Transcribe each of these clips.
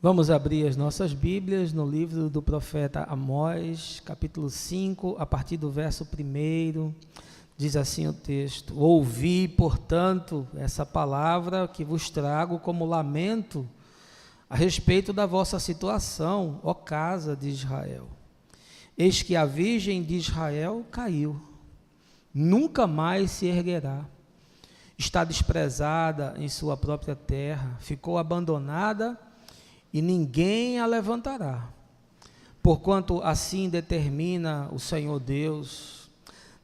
Vamos abrir as nossas Bíblias no livro do profeta Amós, capítulo 5, a partir do verso 1, diz assim o texto: Ouvi, portanto, essa palavra que vos trago como lamento a respeito da vossa situação, ó casa de Israel. Eis que a virgem de Israel caiu, nunca mais se erguerá. Está desprezada em sua própria terra, ficou abandonada e ninguém a levantará. Porquanto assim determina o Senhor Deus,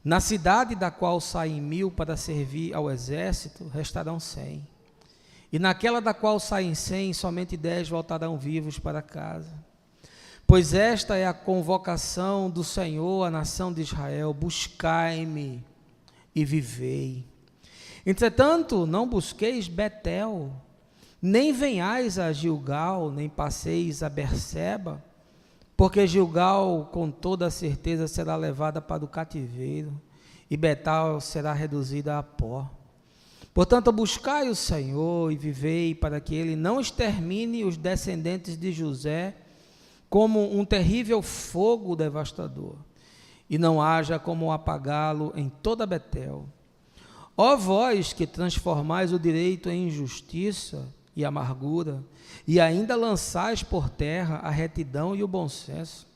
na cidade da qual saem 1000 para servir ao exército, restarão 100. E naquela da qual saem 100, somente 10 voltarão vivos para casa. Pois esta é a convocação do Senhor à nação de Israel: buscai-me e vivei. Entretanto, não busqueis Betel, nem venhais a Gilgal, nem passeis a Berseba, porque Gilgal com toda a certeza será levada para o cativeiro, e Betel será reduzida a pó. Portanto, buscai o Senhor e vivei, para que ele não extermine os descendentes de José como um terrível fogo devastador, e não haja como apagá-lo em toda Betel. Ó vós que transformais o direito em injustiça e amargura, e ainda lançais por terra a retidão e o bom senso.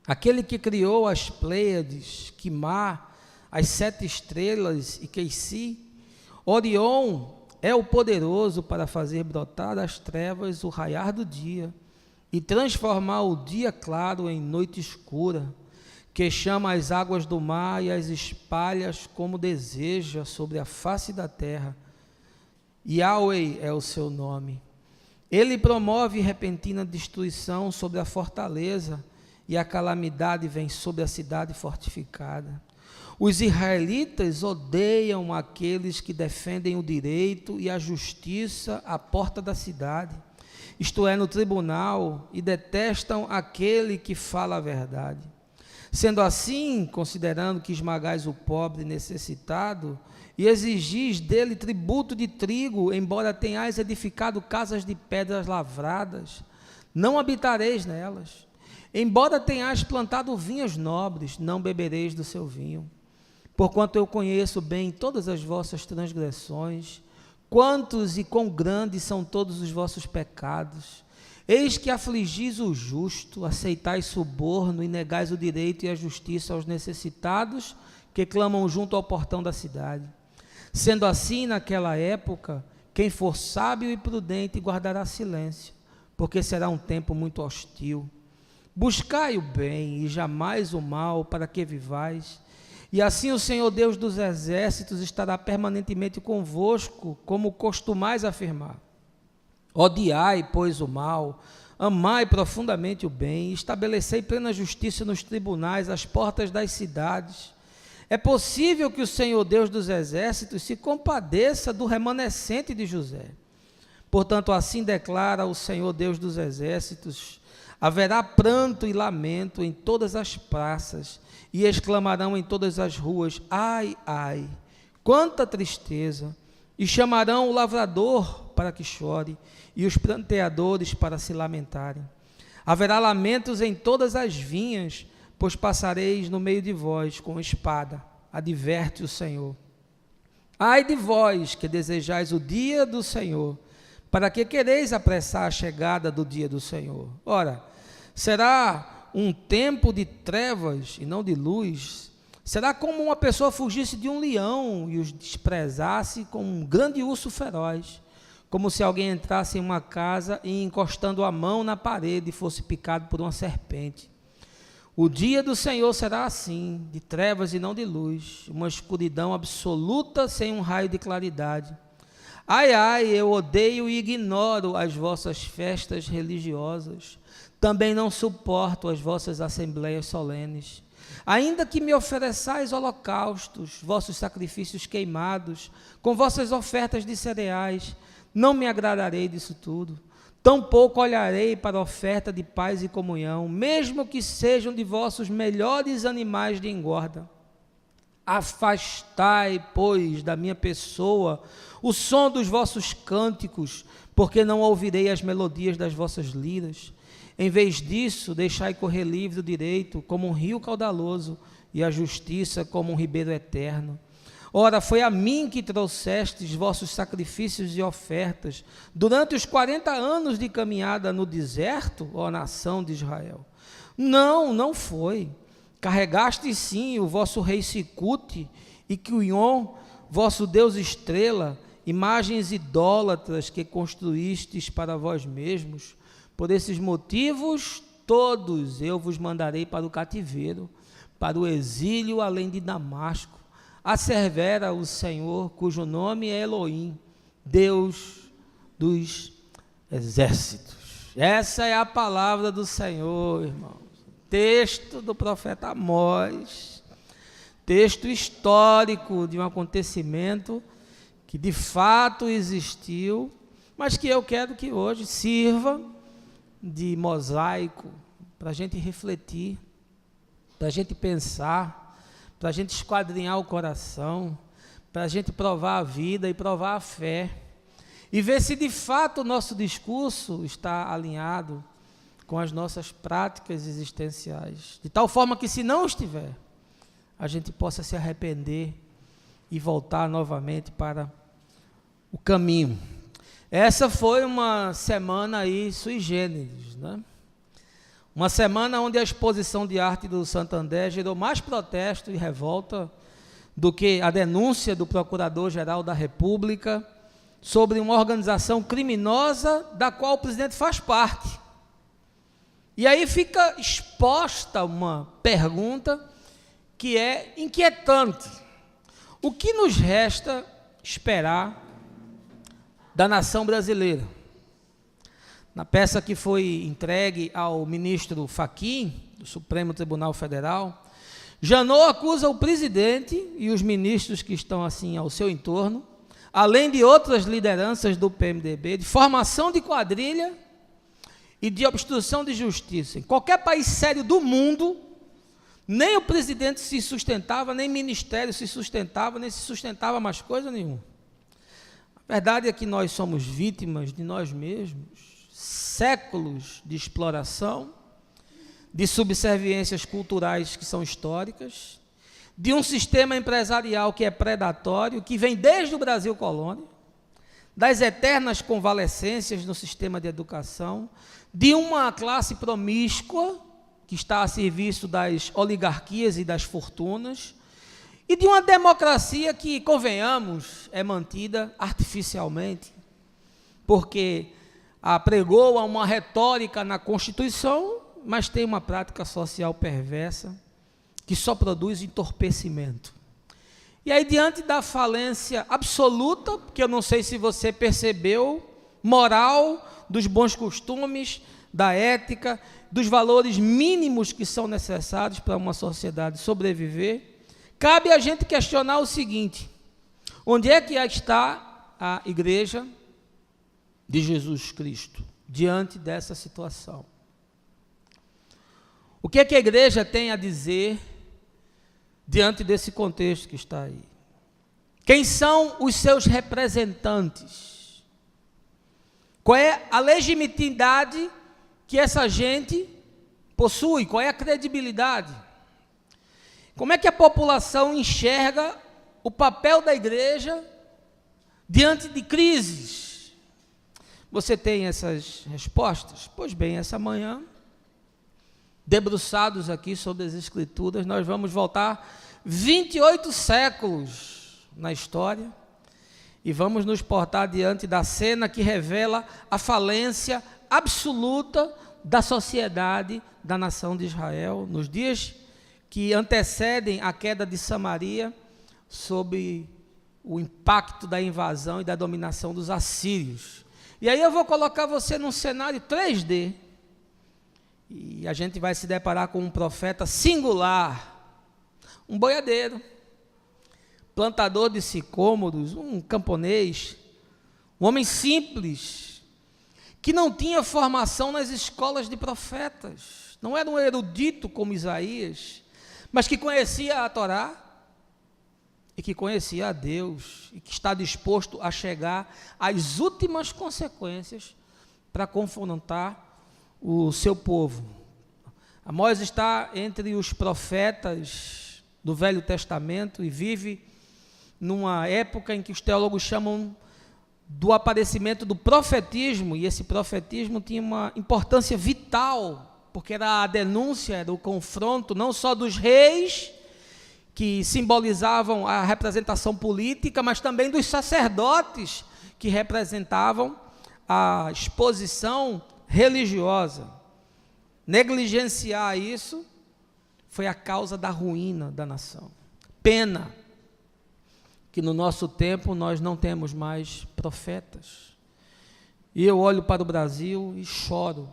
Aquele que criou as Pleiades, Quimar, as 7 estrelas e Queici, Orion é o poderoso para fazer brotar das trevas o raiar do dia, e transformar o dia claro em noite escura, que chama as águas do mar e as espalha como deseja sobre a face da terra. Yahweh é o seu nome. Ele promove repentina destruição sobre a fortaleza, e a calamidade vem sobre a cidade fortificada. Os israelitas odeiam aqueles que defendem o direito e a justiça à porta da cidade, isto é, no tribunal, e detestam aquele que fala a verdade. Sendo assim, considerando que esmagais o pobre necessitado, e exigis dele tributo de trigo, embora tenhais edificado casas de pedras lavradas, não habitareis nelas. Embora tenhais plantado vinhas nobres, não bebereis do seu vinho. Porquanto eu conheço bem todas as vossas transgressões, quantos e quão grandes são todos os vossos pecados. Eis que afligis o justo, aceitais suborno e negais o direito e a justiça aos necessitados que clamam junto ao portão da cidade. Sendo assim, naquela época, quem for sábio e prudente guardará silêncio, porque será um tempo muito hostil. Buscai o bem e jamais o mal, para que vivais. E assim o Senhor Deus dos exércitos estará permanentemente convosco, como costumais afirmar. Odiai, pois, o mal, amai profundamente o bem, estabelecei plena justiça nos tribunais, às portas das cidades. É possível que o Senhor Deus dos exércitos se compadeça do remanescente de José. Portanto, assim declara o Senhor Deus dos exércitos: haverá pranto e lamento em todas as praças, e exclamarão em todas as ruas: ai, ai, quanta tristeza! E chamarão o lavrador para que chore, e os pranteadores para se lamentarem. Haverá lamentos em todas as vinhas, pois passareis no meio de vós com espada, adverte o Senhor. Ai de vós que desejais o dia do Senhor, para que quereis apressar a chegada do dia do Senhor? Ora, será um tempo de trevas e não de luz? Será como uma pessoa fugisse de um leão e os desprezasse como um grande urso feroz, como se alguém entrasse em uma casa e, encostando a mão na parede, fosse picado por uma serpente. O dia do Senhor será assim, de trevas e não de luz, uma escuridão absoluta sem um raio de claridade. Ai, ai, eu odeio e ignoro as vossas festas religiosas, também não suporto as vossas assembleias solenes. Ainda que me ofereçais holocaustos, vossos sacrifícios queimados, com vossas ofertas de cereais, não me agradarei disso tudo. Tampouco olharei para a oferta de paz e comunhão, mesmo que sejam de vossos melhores animais de engorda. Afastai, pois, da minha pessoa o som dos vossos cânticos, porque não ouvirei as melodias das vossas liras. Em vez disso, deixai correr livre o direito como um rio caudaloso e a justiça como um ribeiro eterno. Ora, foi a mim que trouxestes vossos sacrifícios e ofertas durante os 40 anos de caminhada no deserto, ó nação de Israel. Não, não foi. Carregastes sim o vosso rei Sicute e Quion, vosso Deus estrela, imagens idólatras que construístes para vós mesmos. Por esses motivos todos eu vos mandarei para o cativeiro, para o exílio além de Damasco. Assevera o Senhor, cujo nome é Elohim, Deus dos exércitos. Essa é a palavra do Senhor, irmãos. Texto do profeta Amós, texto histórico de um acontecimento que de fato existiu, mas que eu quero que hoje sirva de mosaico para a gente refletir, para a gente pensar, para a gente esquadrinhar o coração, para a gente provar a vida e provar a fé, e ver se de fato o nosso discurso está alinhado com as nossas práticas existenciais, de tal forma que, se não estiver, a gente possa se arrepender e voltar novamente para o caminho. Essa foi uma semana aí sui generis, né? Uma semana onde a exposição de arte do Santander gerou mais protesto e revolta do que a denúncia do Procurador-Geral da República sobre uma organização criminosa da qual o presidente faz parte. E aí fica exposta uma pergunta que é inquietante. O que nos resta esperar da nação brasileira? Na peça que foi entregue ao ministro Fachin, do Supremo Tribunal Federal, Janot acusa o presidente e os ministros que estão assim ao seu entorno, além de outras lideranças do PMDB, de formação de quadrilha e de obstrução de justiça. Em qualquer país sério do mundo, nem o presidente se sustentava, nem o ministério se sustentava, nem se sustentava mais coisa nenhuma. A verdade é que nós somos vítimas de nós mesmos, séculos de exploração, de subserviências culturais que são históricas, de um sistema empresarial que é predatório, que vem desde o Brasil colônia, das eternas convalescências no sistema de educação, de uma classe promíscua que está a serviço das oligarquias e das fortunas, e de uma democracia que, convenhamos, é mantida artificialmente, porque apregou a uma retórica na Constituição, mas tem uma prática social perversa que só produz entorpecimento. E aí, diante da falência absoluta, que eu não sei se você percebeu, moral, dos bons costumes, da ética, dos valores mínimos que são necessários para uma sociedade sobreviver, cabe a gente questionar o seguinte: onde é que está a igreja de Jesus Cristo diante dessa situação? O que é que a igreja tem a dizer diante desse contexto que está aí? Quem são os seus representantes? Qual é a legitimidade que essa gente possui? Qual é a credibilidade? Como é que a população enxerga o papel da igreja diante de crises? Você tem essas respostas? Pois bem, essa manhã, debruçados aqui sobre as Escrituras, nós vamos voltar 28 séculos na história e vamos nos portar diante da cena que revela a falência absoluta da sociedade da nação de Israel, nos dias que antecedem a queda de Samaria, sob o impacto da invasão e da dominação dos assírios. E aí eu vou colocar você num cenário 3D, e a gente vai se deparar com um profeta singular, um boiadeiro, plantador de sicômoros, um camponês, um homem simples, que não tinha formação nas escolas de profetas, não era um erudito como Isaías, mas que conhecia a Torá, e que conhecia a Deus e que está disposto a chegar às últimas consequências para confrontar o seu povo. Amós está entre os profetas do Velho Testamento e vive numa época em que os teólogos chamam do aparecimento do profetismo, e esse profetismo tinha uma importância vital, porque era a denúncia, era o confronto, não só dos reis, que simbolizavam a representação política, mas também dos sacerdotes, que representavam a exposição religiosa. Negligenciar isso foi a causa da ruína da nação. Pena que no nosso tempo nós não temos mais profetas. E eu olho para o Brasil e choro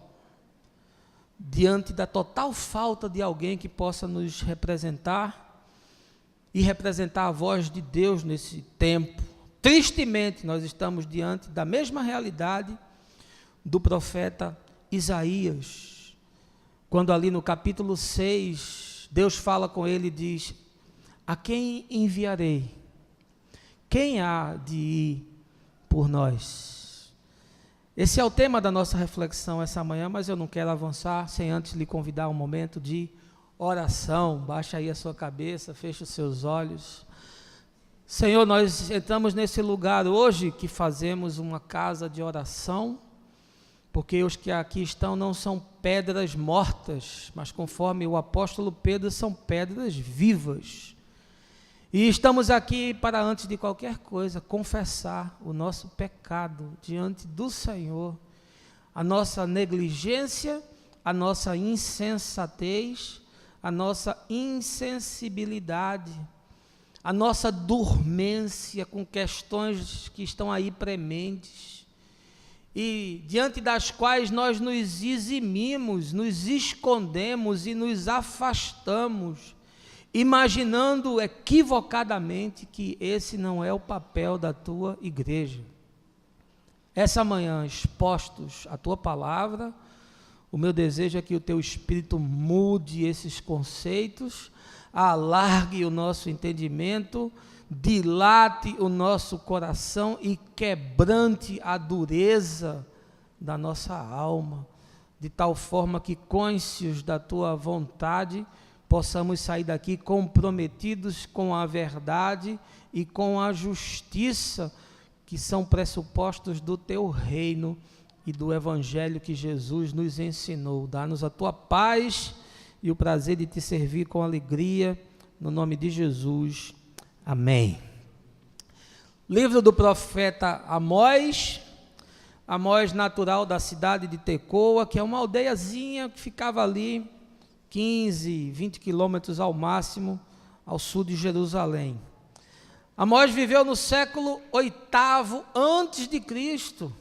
diante da total falta de alguém que possa nos representar e representar a voz de Deus nesse tempo. Tristemente, nós estamos diante da mesma realidade do profeta Isaías, quando ali no capítulo 6, Deus fala com ele e diz: a quem enviarei? Quem há de ir por nós? Esse é o tema da nossa reflexão essa manhã, mas eu não quero avançar sem antes lhe convidar a um momento de oração. Baixa aí a sua cabeça, fecha os seus olhos. Senhor, nós entramos nesse lugar hoje que fazemos uma casa de oração, porque os que aqui estão não são pedras mortas, mas conforme o apóstolo Pedro, são pedras vivas. E estamos aqui para, antes de qualquer coisa, confessar o nosso pecado diante do Senhor, a nossa negligência, a nossa insensatez, a nossa insensibilidade, a nossa dormência com questões que estão aí prementes, e diante das quais nós nos eximimos, nos escondemos e nos afastamos, imaginando equivocadamente que esse não é o papel da tua igreja. Essa manhã, expostos à tua palavra, o meu desejo é que o teu Espírito mude esses conceitos, alargue o nosso entendimento, dilate o nosso coração e quebrante a dureza da nossa alma, de tal forma que, cônscios da tua vontade, possamos sair daqui comprometidos com a verdade e com a justiça, que são pressupostos do teu reino e do evangelho que Jesus nos ensinou. Dá-nos a tua paz e o prazer de te servir com alegria, no nome de Jesus. Amém. Livro do profeta Amós. Amós, natural da cidade de Tecoa, que é uma aldeiazinha que ficava ali 15, 20 quilômetros ao máximo ao sul de Jerusalém. Amós viveu no século 8º antes de Cristo,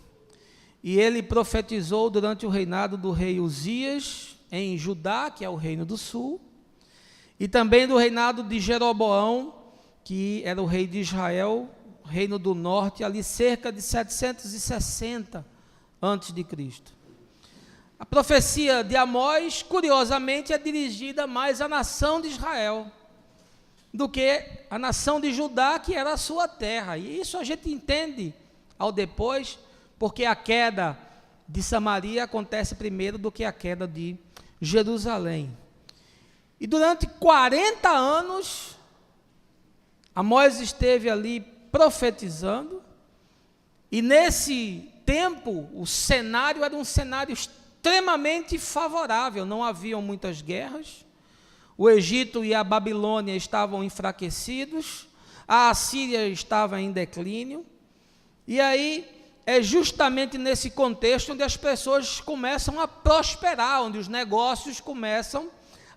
e ele profetizou durante o reinado do rei Uzias em Judá, que é o reino do sul, e também do reinado de Jeroboão, que era o rei de Israel, reino do norte, ali cerca de 760 antes de Cristo. A profecia de Amós, curiosamente, é dirigida mais à nação de Israel do que à nação de Judá, que era a sua terra. E isso a gente entende ao depois, porque a queda de Samaria acontece primeiro do que a queda de Jerusalém. E durante 40 anos, Amós esteve ali profetizando, e nesse tempo o cenário era um cenário extremamente favorável, não haviam muitas guerras, o Egito e a Babilônia estavam enfraquecidos, a Assíria estava em declínio, e aí é justamente nesse contexto onde as pessoas começam a prosperar, onde os negócios começam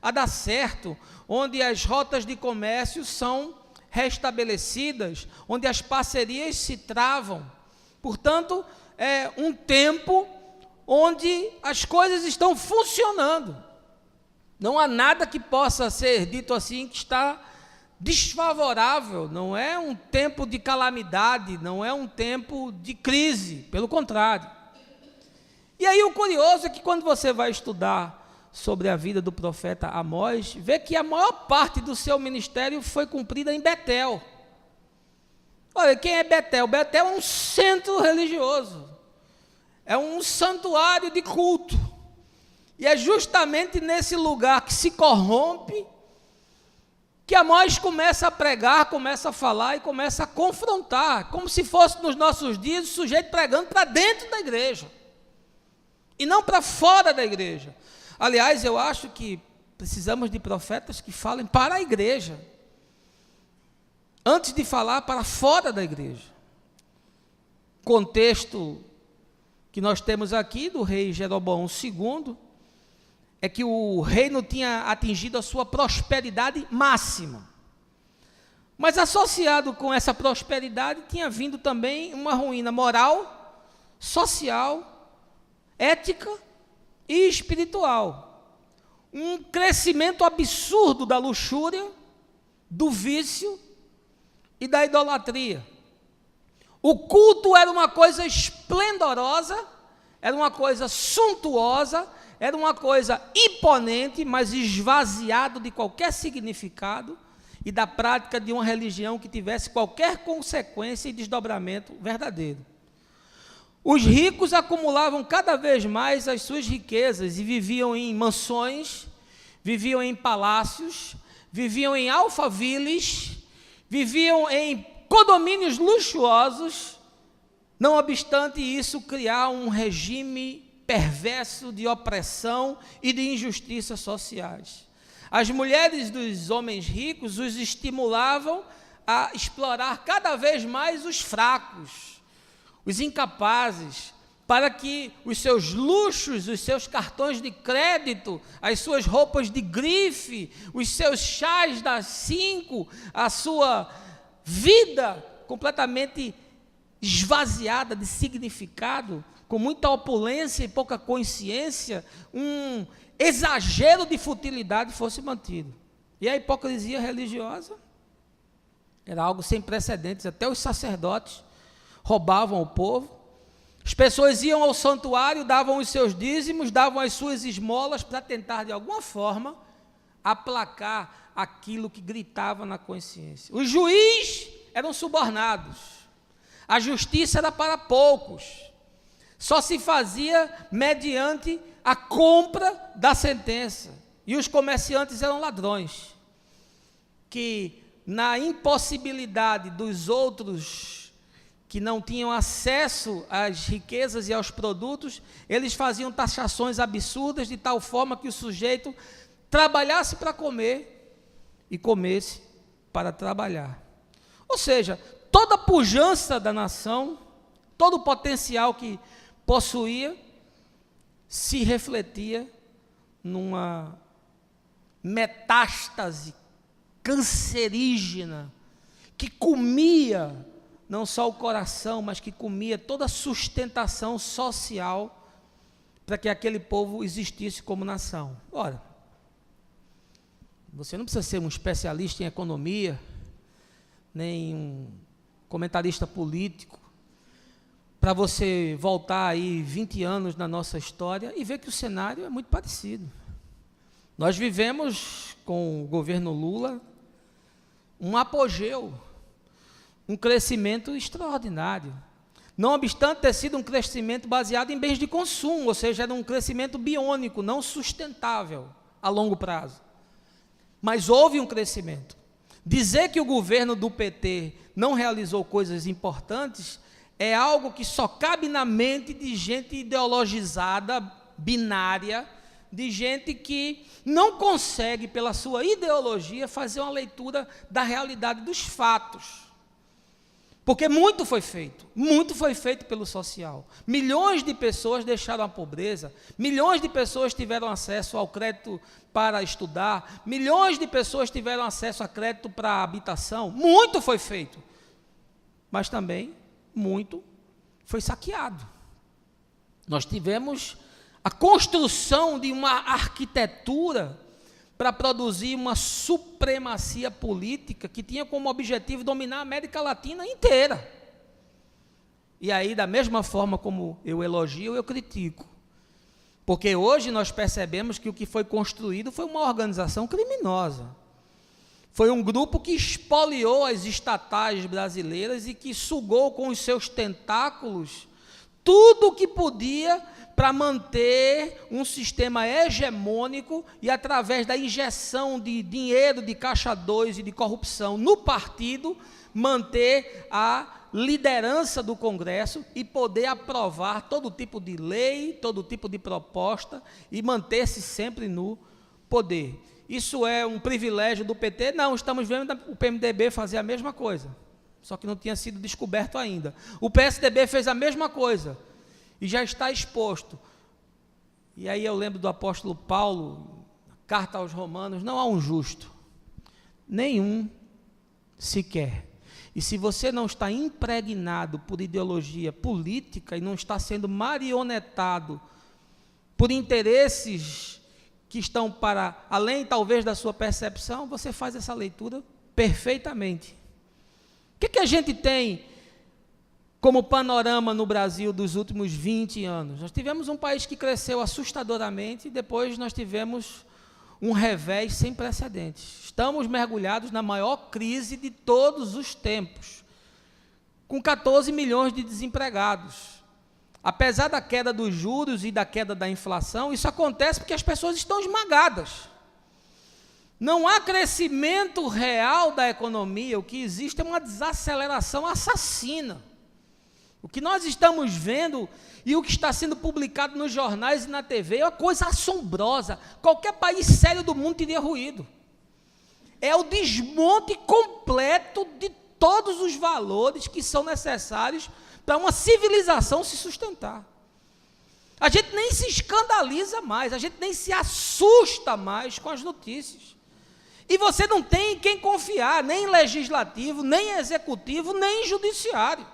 a dar certo, onde as rotas de comércio são restabelecidas, onde as parcerias se travam. Portanto, é um tempo onde as coisas estão funcionando. Não há nada que possa ser dito assim que está desfavorável, não é um tempo de calamidade, não é um tempo de crise, pelo contrário. E aí o curioso é que quando você vai estudar sobre a vida do profeta Amós, vê que a maior parte do seu ministério foi cumprida em Betel, Olha, quem é Betel? Betel é um centro religioso, é um santuário de culto, e é justamente nesse lugar que se corrompe, que Amós começa a pregar, começa a falar e começa a confrontar, como se fosse nos nossos dias o sujeito pregando para dentro da igreja, e não para fora da igreja. Aliás, eu acho que precisamos de profetas que falem para a igreja, antes de falar para fora da igreja. Contexto que nós temos aqui do rei Jeroboão II, é que o reino tinha atingido a sua prosperidade máxima. Mas associado com essa prosperidade, tinha vindo também uma ruína moral, social, ética e espiritual. Um crescimento absurdo da luxúria, do vício e da idolatria. O culto era uma coisa esplendorosa, era uma coisa suntuosa, era uma coisa imponente, mas esvaziado de qualquer significado e da prática de uma religião que tivesse qualquer consequência e desdobramento verdadeiro. Os ricos acumulavam cada vez mais as suas riquezas e viviam em mansões, viviam em palácios, viviam em alfavilles, viviam em condomínios luxuosos, não obstante isso criar um regime perverso de opressão e de injustiças sociais. As mulheres dos homens ricos os estimulavam a explorar cada vez mais os fracos, os incapazes, para que os seus luxos, os seus cartões de crédito, as suas roupas de grife, os seus chás das 5, a sua vida completamente esvaziada de significado, com muita opulência e pouca consciência, um exagero de futilidade fosse mantido. E a hipocrisia religiosa era algo sem precedentes. Até os sacerdotes roubavam o povo. As pessoas iam ao santuário, davam os seus dízimos, davam as suas esmolas para tentar de alguma forma aplacar aquilo que gritava na consciência. Os juízes eram subornados, a justiça era para poucos, só se fazia mediante a compra da sentença, e os comerciantes eram ladrões, que na impossibilidade dos outros que não tinham acesso às riquezas e aos produtos, eles faziam taxações absurdas de tal forma que o sujeito trabalhasse para comer e comesse para trabalhar. Ou seja, toda a pujança da nação, todo o potencial que possuía, se refletia numa metástase cancerígena que comia não só o coração, mas que comia toda a sustentação social para que aquele povo existisse como nação. Ora, você não precisa ser um especialista em economia, nem um comentarista político, para você voltar aí 20 anos na nossa história e ver que o cenário é muito parecido. Nós vivemos com o governo Lula um apogeu, um crescimento extraordinário. Não obstante ter sido um crescimento baseado em bens de consumo, ou seja, era um crescimento biônico, não sustentável a longo prazo. Mas houve um crescimento. Dizer que o governo do PT não realizou coisas importantes é algo que só cabe na mente de gente ideologizada, binária, de gente que não consegue, pela sua ideologia, fazer uma leitura da realidade dos fatos. Porque muito foi feito pelo social. Milhões de pessoas deixaram a pobreza, milhões de pessoas tiveram acesso ao crédito para estudar, milhões de pessoas tiveram acesso a crédito para habitação. Muito foi feito, mas também muito foi saqueado. Nós tivemos a construção de uma arquitetura para produzir uma supremacia política que tinha como objetivo dominar a América Latina inteira. E aí, da mesma forma como eu elogio, eu critico. Porque hoje nós percebemos que o que foi construído foi uma organização criminosa. Foi um grupo que espoliou as estatais brasileiras e que sugou com os seus tentáculos tudo o que podia para manter um sistema hegemônico e, através da injeção de dinheiro de caixa 2 e de corrupção no partido, manter a liderança do Congresso e poder aprovar todo tipo de lei, todo tipo de proposta e manter-se sempre no poder. Isso é um privilégio do PT? Não, estamos vendo o PMDB fazer a mesma coisa, só que não tinha sido descoberto ainda. O PSDB fez a mesma coisa e já está exposto. E aí eu lembro do apóstolo Paulo, carta aos Romanos: não há um justo, nenhum sequer. E se você não está impregnado por ideologia política e não está sendo marionetado por interesses que estão para além, talvez, da sua percepção, você faz essa leitura perfeitamente. O que a gente tem como panorama no Brasil dos últimos 20 anos? Nós tivemos um país que cresceu assustadoramente e depois nós tivemos um revés sem precedentes. Estamos mergulhados na maior crise de todos os tempos, com 14 milhões de desempregados. Apesar da queda dos juros e da queda da inflação, isso acontece porque as pessoas estão esmagadas. Não há crescimento real da economia, o que existe é uma desaceleração assassina. O que nós estamos vendo e o que está sendo publicado nos jornais e na TV é uma coisa assombrosa. Qualquer país sério do mundo teria ruído. É o desmonte completo de todos os valores que são necessários para uma civilização se sustentar. A gente nem se escandaliza mais, a gente nem se assusta mais com as notícias. E você não tem em quem confiar, nem em legislativo, nem em executivo, nem em judiciário.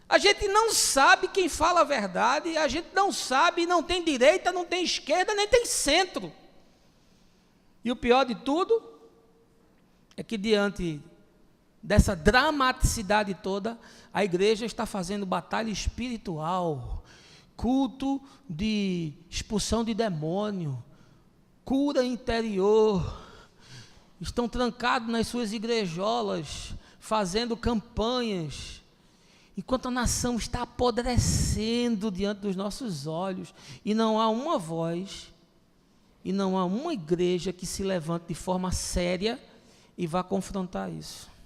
A gente não sabe quem fala a verdade, a gente não sabe, não tem direita, não tem esquerda, nem tem centro. E o pior de tudo é que, diante dessa dramaticidade toda, a igreja está fazendo batalha espiritual, culto de expulsão de demônio, cura interior, estão trancados nas suas igrejolas, fazendo campanhas, enquanto a nação está apodrecendo diante dos nossos olhos, e não há uma voz, e não há uma igreja que se levante de forma séria e vá confrontar isso.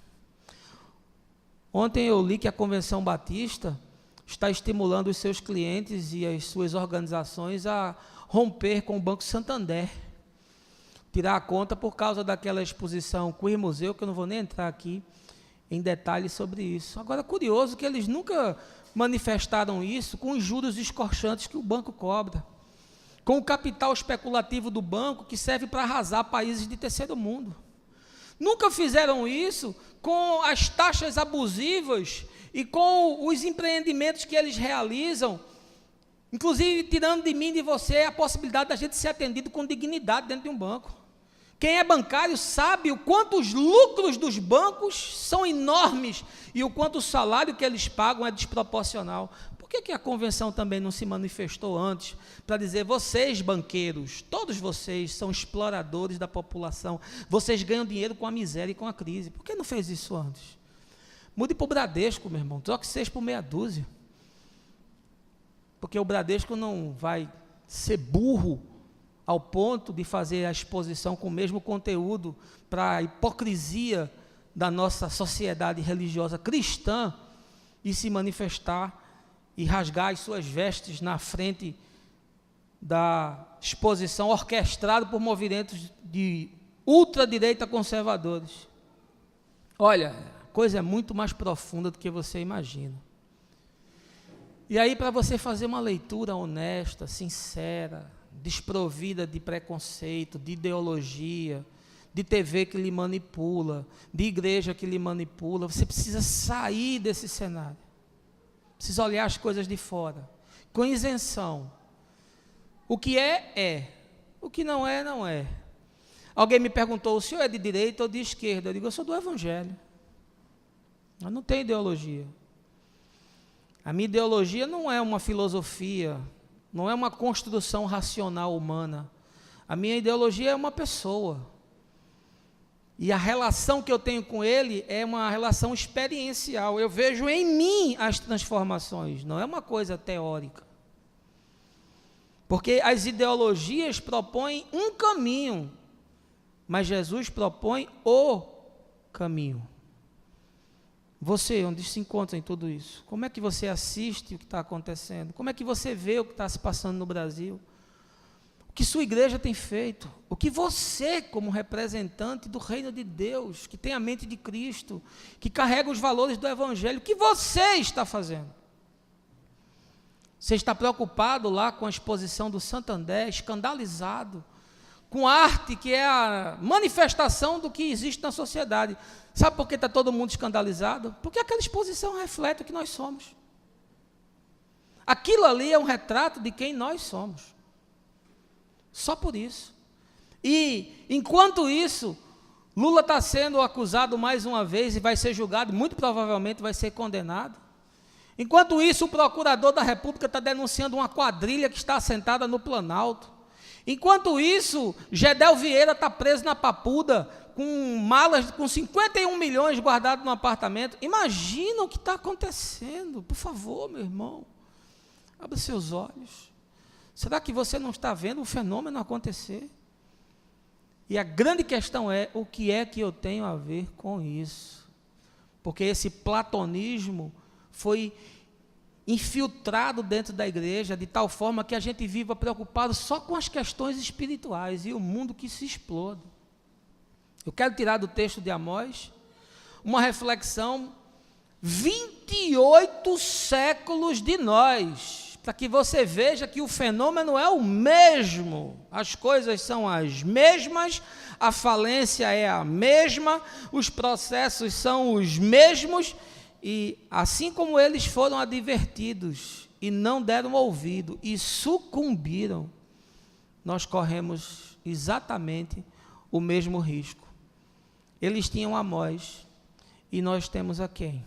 Ontem eu li que a Convenção Batista está estimulando os seus clientes e as suas organizações a romper com o Banco Santander, tirar a conta por causa daquela exposição Queer Museu, que eu não vou nem entrar aqui em detalhes sobre isso. Agora, curioso que eles nunca manifestaram isso com os juros escorchantes que o banco cobra, com o capital especulativo do banco que serve para arrasar países de terceiro mundo. Nunca fizeram isso com as taxas abusivas e com os empreendimentos que eles realizam, inclusive tirando de mim e de você a possibilidade da gente ser atendido com dignidade dentro de um banco. Quem é bancário sabe o quanto os lucros dos bancos são enormes e o quanto o salário que eles pagam é desproporcional. Por que a convenção também não se manifestou antes para dizer: vocês, banqueiros, todos vocês são exploradores da população, vocês ganham dinheiro com a miséria e com a crise? Por que não fez isso antes? Mude para o Bradesco, meu irmão, troque 6 por meia dúzia, porque o Bradesco não vai ser burro ao ponto de fazer a exposição com o mesmo conteúdo para a hipocrisia da nossa sociedade religiosa cristã e se manifestar e rasgar as suas vestes na frente da exposição orquestrada por movimentos de ultradireita conservadores. Olha, a coisa é muito mais profunda do que você imagina. E aí, para você fazer uma leitura honesta, sincera, desprovida de preconceito, de ideologia, de TV que lhe manipula, de igreja que lhe manipula, você precisa sair desse cenário. Precisa olhar as coisas de fora, com isenção. O que é, é. O que não é, não é. Alguém me perguntou: o senhor é de direita ou de esquerda? Eu digo: eu sou do Evangelho. Eu não tenho ideologia. A minha ideologia não é uma filosofia, não é uma construção racional humana. A minha ideologia é uma pessoa E a relação que eu tenho com Ele é uma relação experiencial. Eu vejo em mim as transformações, não é uma coisa teórica. Porque as ideologias propõem um caminho, mas Jesus propõe o caminho. Você, onde se encontra em tudo isso? Como é que você assiste o que está acontecendo? Como é que você vê o que está se passando no Brasil? O que sua igreja tem feito? O que você, como representante do reino de Deus, que tem a mente de Cristo, que carrega os valores do Evangelho, o que você está fazendo? Você está preocupado lá com a exposição do Santander, escandalizado, com arte que é a manifestação do que existe na sociedade. Sabe por que está todo mundo escandalizado? Porque aquela exposição reflete o que nós somos. Aquilo ali é um retrato de quem nós somos. Só por isso. E, enquanto isso, Lula está sendo acusado mais uma vez e vai ser julgado, muito provavelmente vai ser condenado. Enquanto isso, o procurador da República está denunciando uma quadrilha que está assentada no Planalto. Enquanto isso, Gedel Vieira está preso na Papuda, com malas com 51 milhões guardados no apartamento. Imagina o que está acontecendo. Por favor, meu irmão, abra seus olhos. Será que você não está vendo o fenômeno acontecer? E a grande questão é, o que é que eu tenho a ver com isso? Porque esse platonismo foi infiltrado dentro da igreja, de tal forma que a gente viva preocupado só com as questões espirituais, e o mundo que se exploda. Eu quero tirar do texto de Amós uma reflexão, 28 séculos de nós, para que você veja que o fenômeno é o mesmo, as coisas são as mesmas, a falência é a mesma, os processos são os mesmos, e assim como eles foram advertidos e não deram ouvido e sucumbiram, nós corremos exatamente o mesmo risco. Eles tinham Amós e nós temos a quem?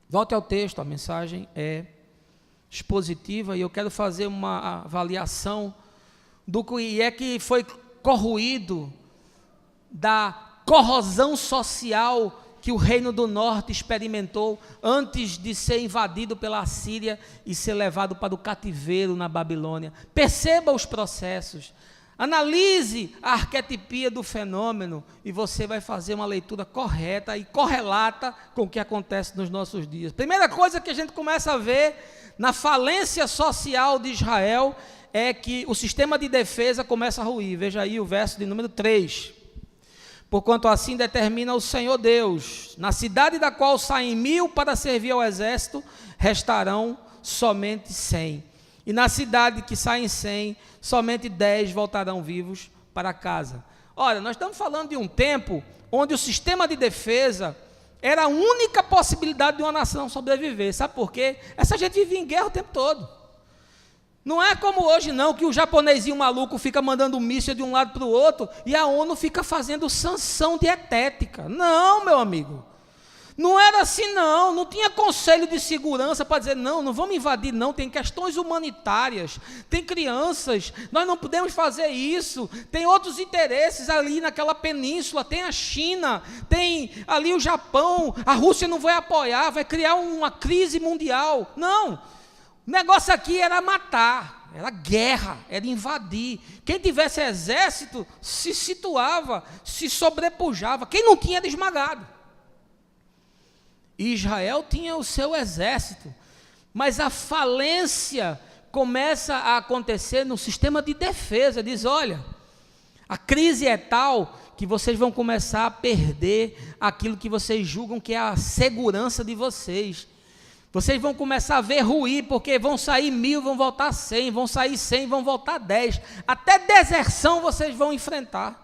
Volte ao texto, a mensagem é expositiva e eu quero fazer uma avaliação do que é que foi corroído da corrosão social que o Reino do Norte experimentou antes de ser invadido pela Assíria e ser levado para o cativeiro na Babilônia. Perceba os processos, analise a arquetipia do fenômeno e você vai fazer uma leitura correta e correlata com o que acontece nos nossos dias. Primeira coisa que a gente começa a ver na falência social de Israel é que o sistema de defesa começa a ruir. Veja aí o verso de número 3. Porquanto assim determina o Senhor Deus, na cidade da qual saem 1000 para servir ao exército, restarão somente 100. E na cidade que saem 100, somente 10 voltarão vivos para casa. Olha, nós estamos falando de um tempo onde o sistema de defesa era a única possibilidade de uma nação sobreviver. Sabe por quê? Essa gente vivia em guerra o tempo todo. Não é como hoje não, que o japonesinho maluco fica mandando míssil de um lado para o outro e a ONU fica fazendo sanção dietética. Não, meu amigo. Não era assim não, não tinha conselho de segurança para dizer não vamos invadir não, tem questões humanitárias, tem crianças, nós não podemos fazer isso, tem outros interesses ali naquela península, tem a China, tem ali o Japão, a Rússia não vai apoiar, vai criar uma crise mundial. Não. O negócio aqui era matar, era guerra, era invadir. Quem tivesse exército se situava, se sobrepujava. Quem não tinha era esmagado. E Israel tinha o seu exército, mas a falência começa a acontecer no sistema de defesa. Diz, olha, a crise é tal que vocês vão começar a perder aquilo que vocês julgam que é a segurança de vocês. Vocês vão começar a ver ruir, porque vão sair 1000, vão voltar 100, vão sair 100, vão voltar 10. Até deserção vocês vão enfrentar.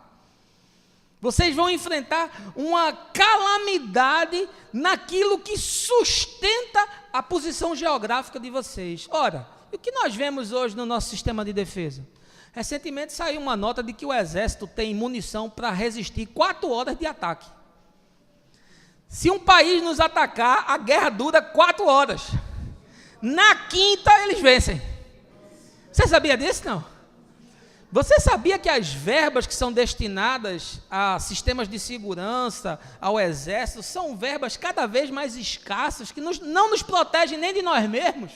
Vocês vão enfrentar uma calamidade naquilo que sustenta a posição geográfica de vocês. Ora, o que nós vemos hoje no nosso sistema de defesa? Recentemente saiu uma nota de que o exército tem munição para resistir 4 horas de ataque. Se um país nos atacar, a guerra dura 4 horas. Na 5ª, eles vencem. Você sabia disso, não? Você sabia que as verbas que são destinadas a sistemas de segurança, ao exército, são verbas cada vez mais escassas, que não nos protegem nem de nós mesmos?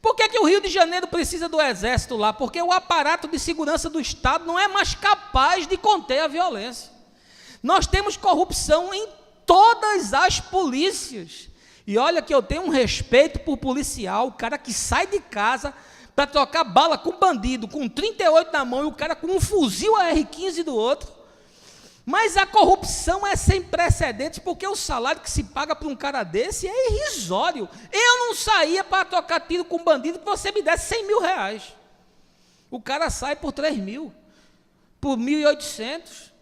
Por que o Rio de Janeiro precisa do exército lá? Porque o aparato de segurança do Estado não é mais capaz de conter a violência. Nós temos corrupção em todas as polícias. E olha que eu tenho um respeito por policial, o cara que sai de casa para trocar bala com bandido, com 38 na mão e o cara com um fuzil AR-15 do outro. Mas a corrupção é sem precedentes, porque o salário que se paga para um cara desse é irrisório. Eu não saía para trocar tiro com bandido que você me desse 100 mil reais. O cara sai por 3 mil, por 1.800.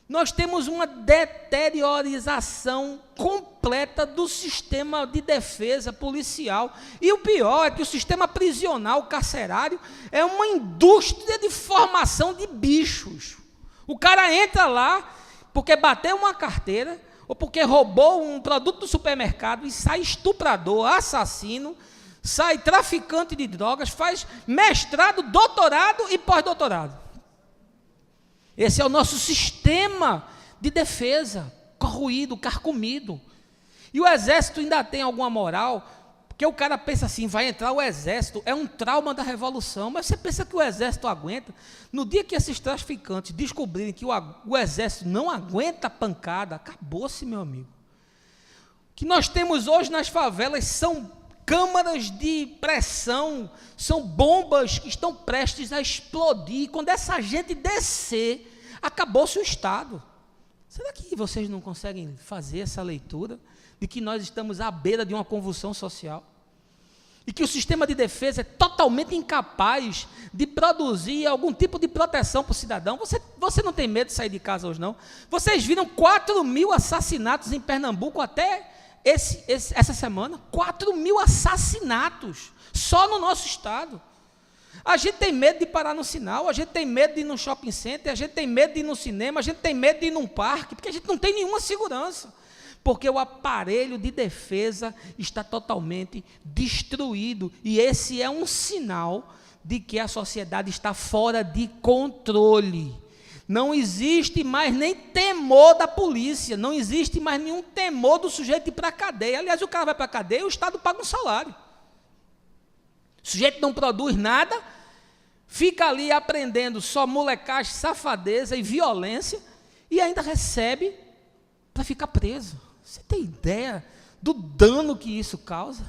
Nós temos uma deteriorização completa do sistema de defesa policial. E o pior é que o sistema prisional, carcerário, é uma indústria de formação de bichos. O cara entra lá porque bateu uma carteira ou porque roubou um produto do supermercado e sai estuprador, assassino, sai traficante de drogas, faz mestrado, doutorado e pós-doutorado. Esse é o nosso sistema de defesa, corroído, carcomido. E o exército ainda tem alguma moral, porque o cara pensa assim, vai entrar o exército, é um trauma da revolução, mas você pensa que o exército aguenta? No dia que esses traficantes descobrirem que o exército não aguenta pancada, acabou-se, meu amigo. O que nós temos hoje nas favelas são câmaras de pressão, são bombas que estão prestes a explodir. Quando essa gente descer, acabou-se o Estado. Será que vocês não conseguem fazer essa leitura de que nós estamos à beira de uma convulsão social? E que o sistema de defesa é totalmente incapaz de produzir algum tipo de proteção para o cidadão? Você não tem medo de sair de casa hoje, não? Vocês viram 4 mil assassinatos em Pernambuco até essa semana? 4 mil assassinatos só no nosso estado. A gente tem medo de parar no sinal, a gente tem medo de ir no shopping center, a gente tem medo de ir no cinema, a gente tem medo de ir num parque, porque a gente não tem nenhuma segurança, porque o aparelho de defesa está totalmente destruído, e esse é um sinal de que a sociedade está fora de controle. Não existe mais nem temor da polícia, não existe mais nenhum temor do sujeito ir para a cadeia. Aliás, o cara vai para a cadeia e o Estado paga um salário. O sujeito não produz nada, fica ali aprendendo só molecagem, safadeza e violência, e ainda recebe para ficar preso. Você tem ideia do dano que isso causa?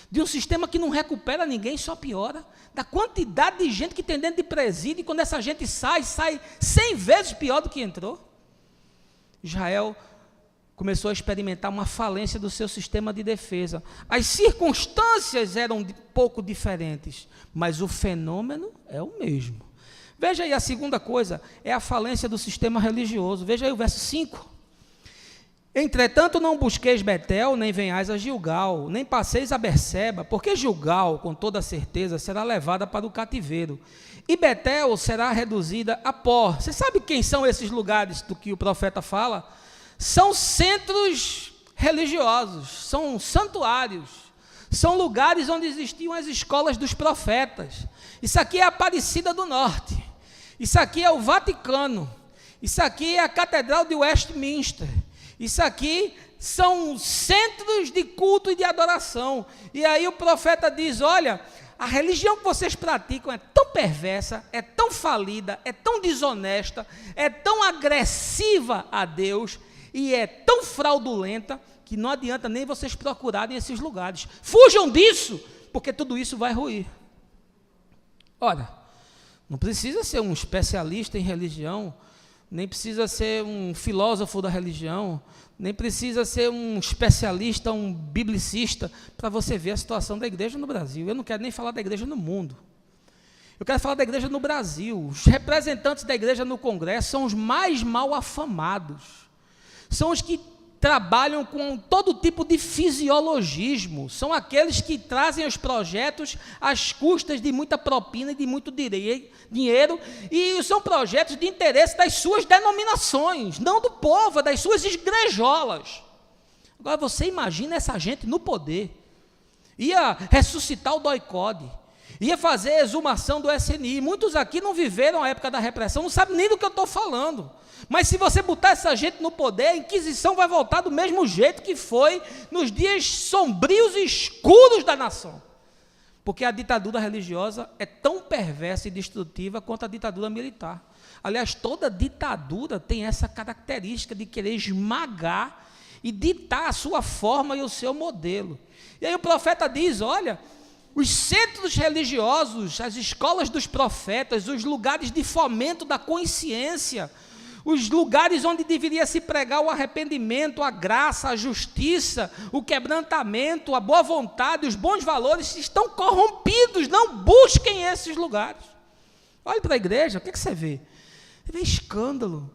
De um sistema que não recupera ninguém, só piora. Da quantidade de gente que tem dentro de presídio, e quando essa gente sai 100 vezes pior do que entrou. Israel começou a experimentar uma falência do seu sistema de defesa. As circunstâncias eram um pouco diferentes, mas o fenômeno é o mesmo. Veja aí, a segunda coisa é a falência do sistema religioso. Veja aí o verso 5. Entretanto, não busqueis Betel, nem venhais a Gilgal, nem passeis a Berseba, porque Gilgal, com toda certeza, será levada para o cativeiro, e Betel será reduzida a pó. Você sabe quem são esses lugares do que o profeta fala? São centros religiosos, são santuários, são lugares onde existiam as escolas dos profetas. Isso aqui é a Aparecida do Norte, isso aqui é o Vaticano, isso aqui é a Catedral de Westminster. Isso aqui são centros de culto e de adoração. E aí o profeta diz, olha, a religião que vocês praticam é tão perversa, é tão falida, é tão desonesta, é tão agressiva a Deus e é tão fraudulenta que não adianta nem vocês procurarem esses lugares. Fujam disso, porque tudo isso vai ruir. Olha, não precisa ser um especialista em religião, nem precisa ser um filósofo da religião, nem precisa ser um especialista, um biblicista, para você ver a situação da igreja no Brasil. Eu não quero nem falar da igreja no mundo. Eu quero falar da igreja no Brasil. Os representantes da igreja no Congresso são os mais mal afamados. São os que trabalham com todo tipo de fisiologismo. São aqueles que trazem os projetos às custas de muita propina e de muito dinheiro, e são projetos de interesse das suas denominações, não do povo, das suas igrejolas. Agora você imagina essa gente no poder, ia ressuscitar o doicode, ia fazer a exumação do SNI. Muitos aqui não viveram a época da repressão, não sabem nem do que eu estou falando. Mas se você botar essa gente no poder, a Inquisição vai voltar do mesmo jeito que foi nos dias sombrios e escuros da nação. Porque a ditadura religiosa é tão perversa e destrutiva quanto a ditadura militar. Aliás, toda ditadura tem essa característica de querer esmagar e ditar a sua forma e o seu modelo. E aí o profeta diz, olha, os centros religiosos, as escolas dos profetas, os lugares de fomento da consciência, os lugares onde deveria se pregar o arrependimento, a graça, a justiça, o quebrantamento, a boa vontade, os bons valores, estão corrompidos. Não busquem esses lugares. Olhe para a igreja, o que você vê? Você vê escândalo,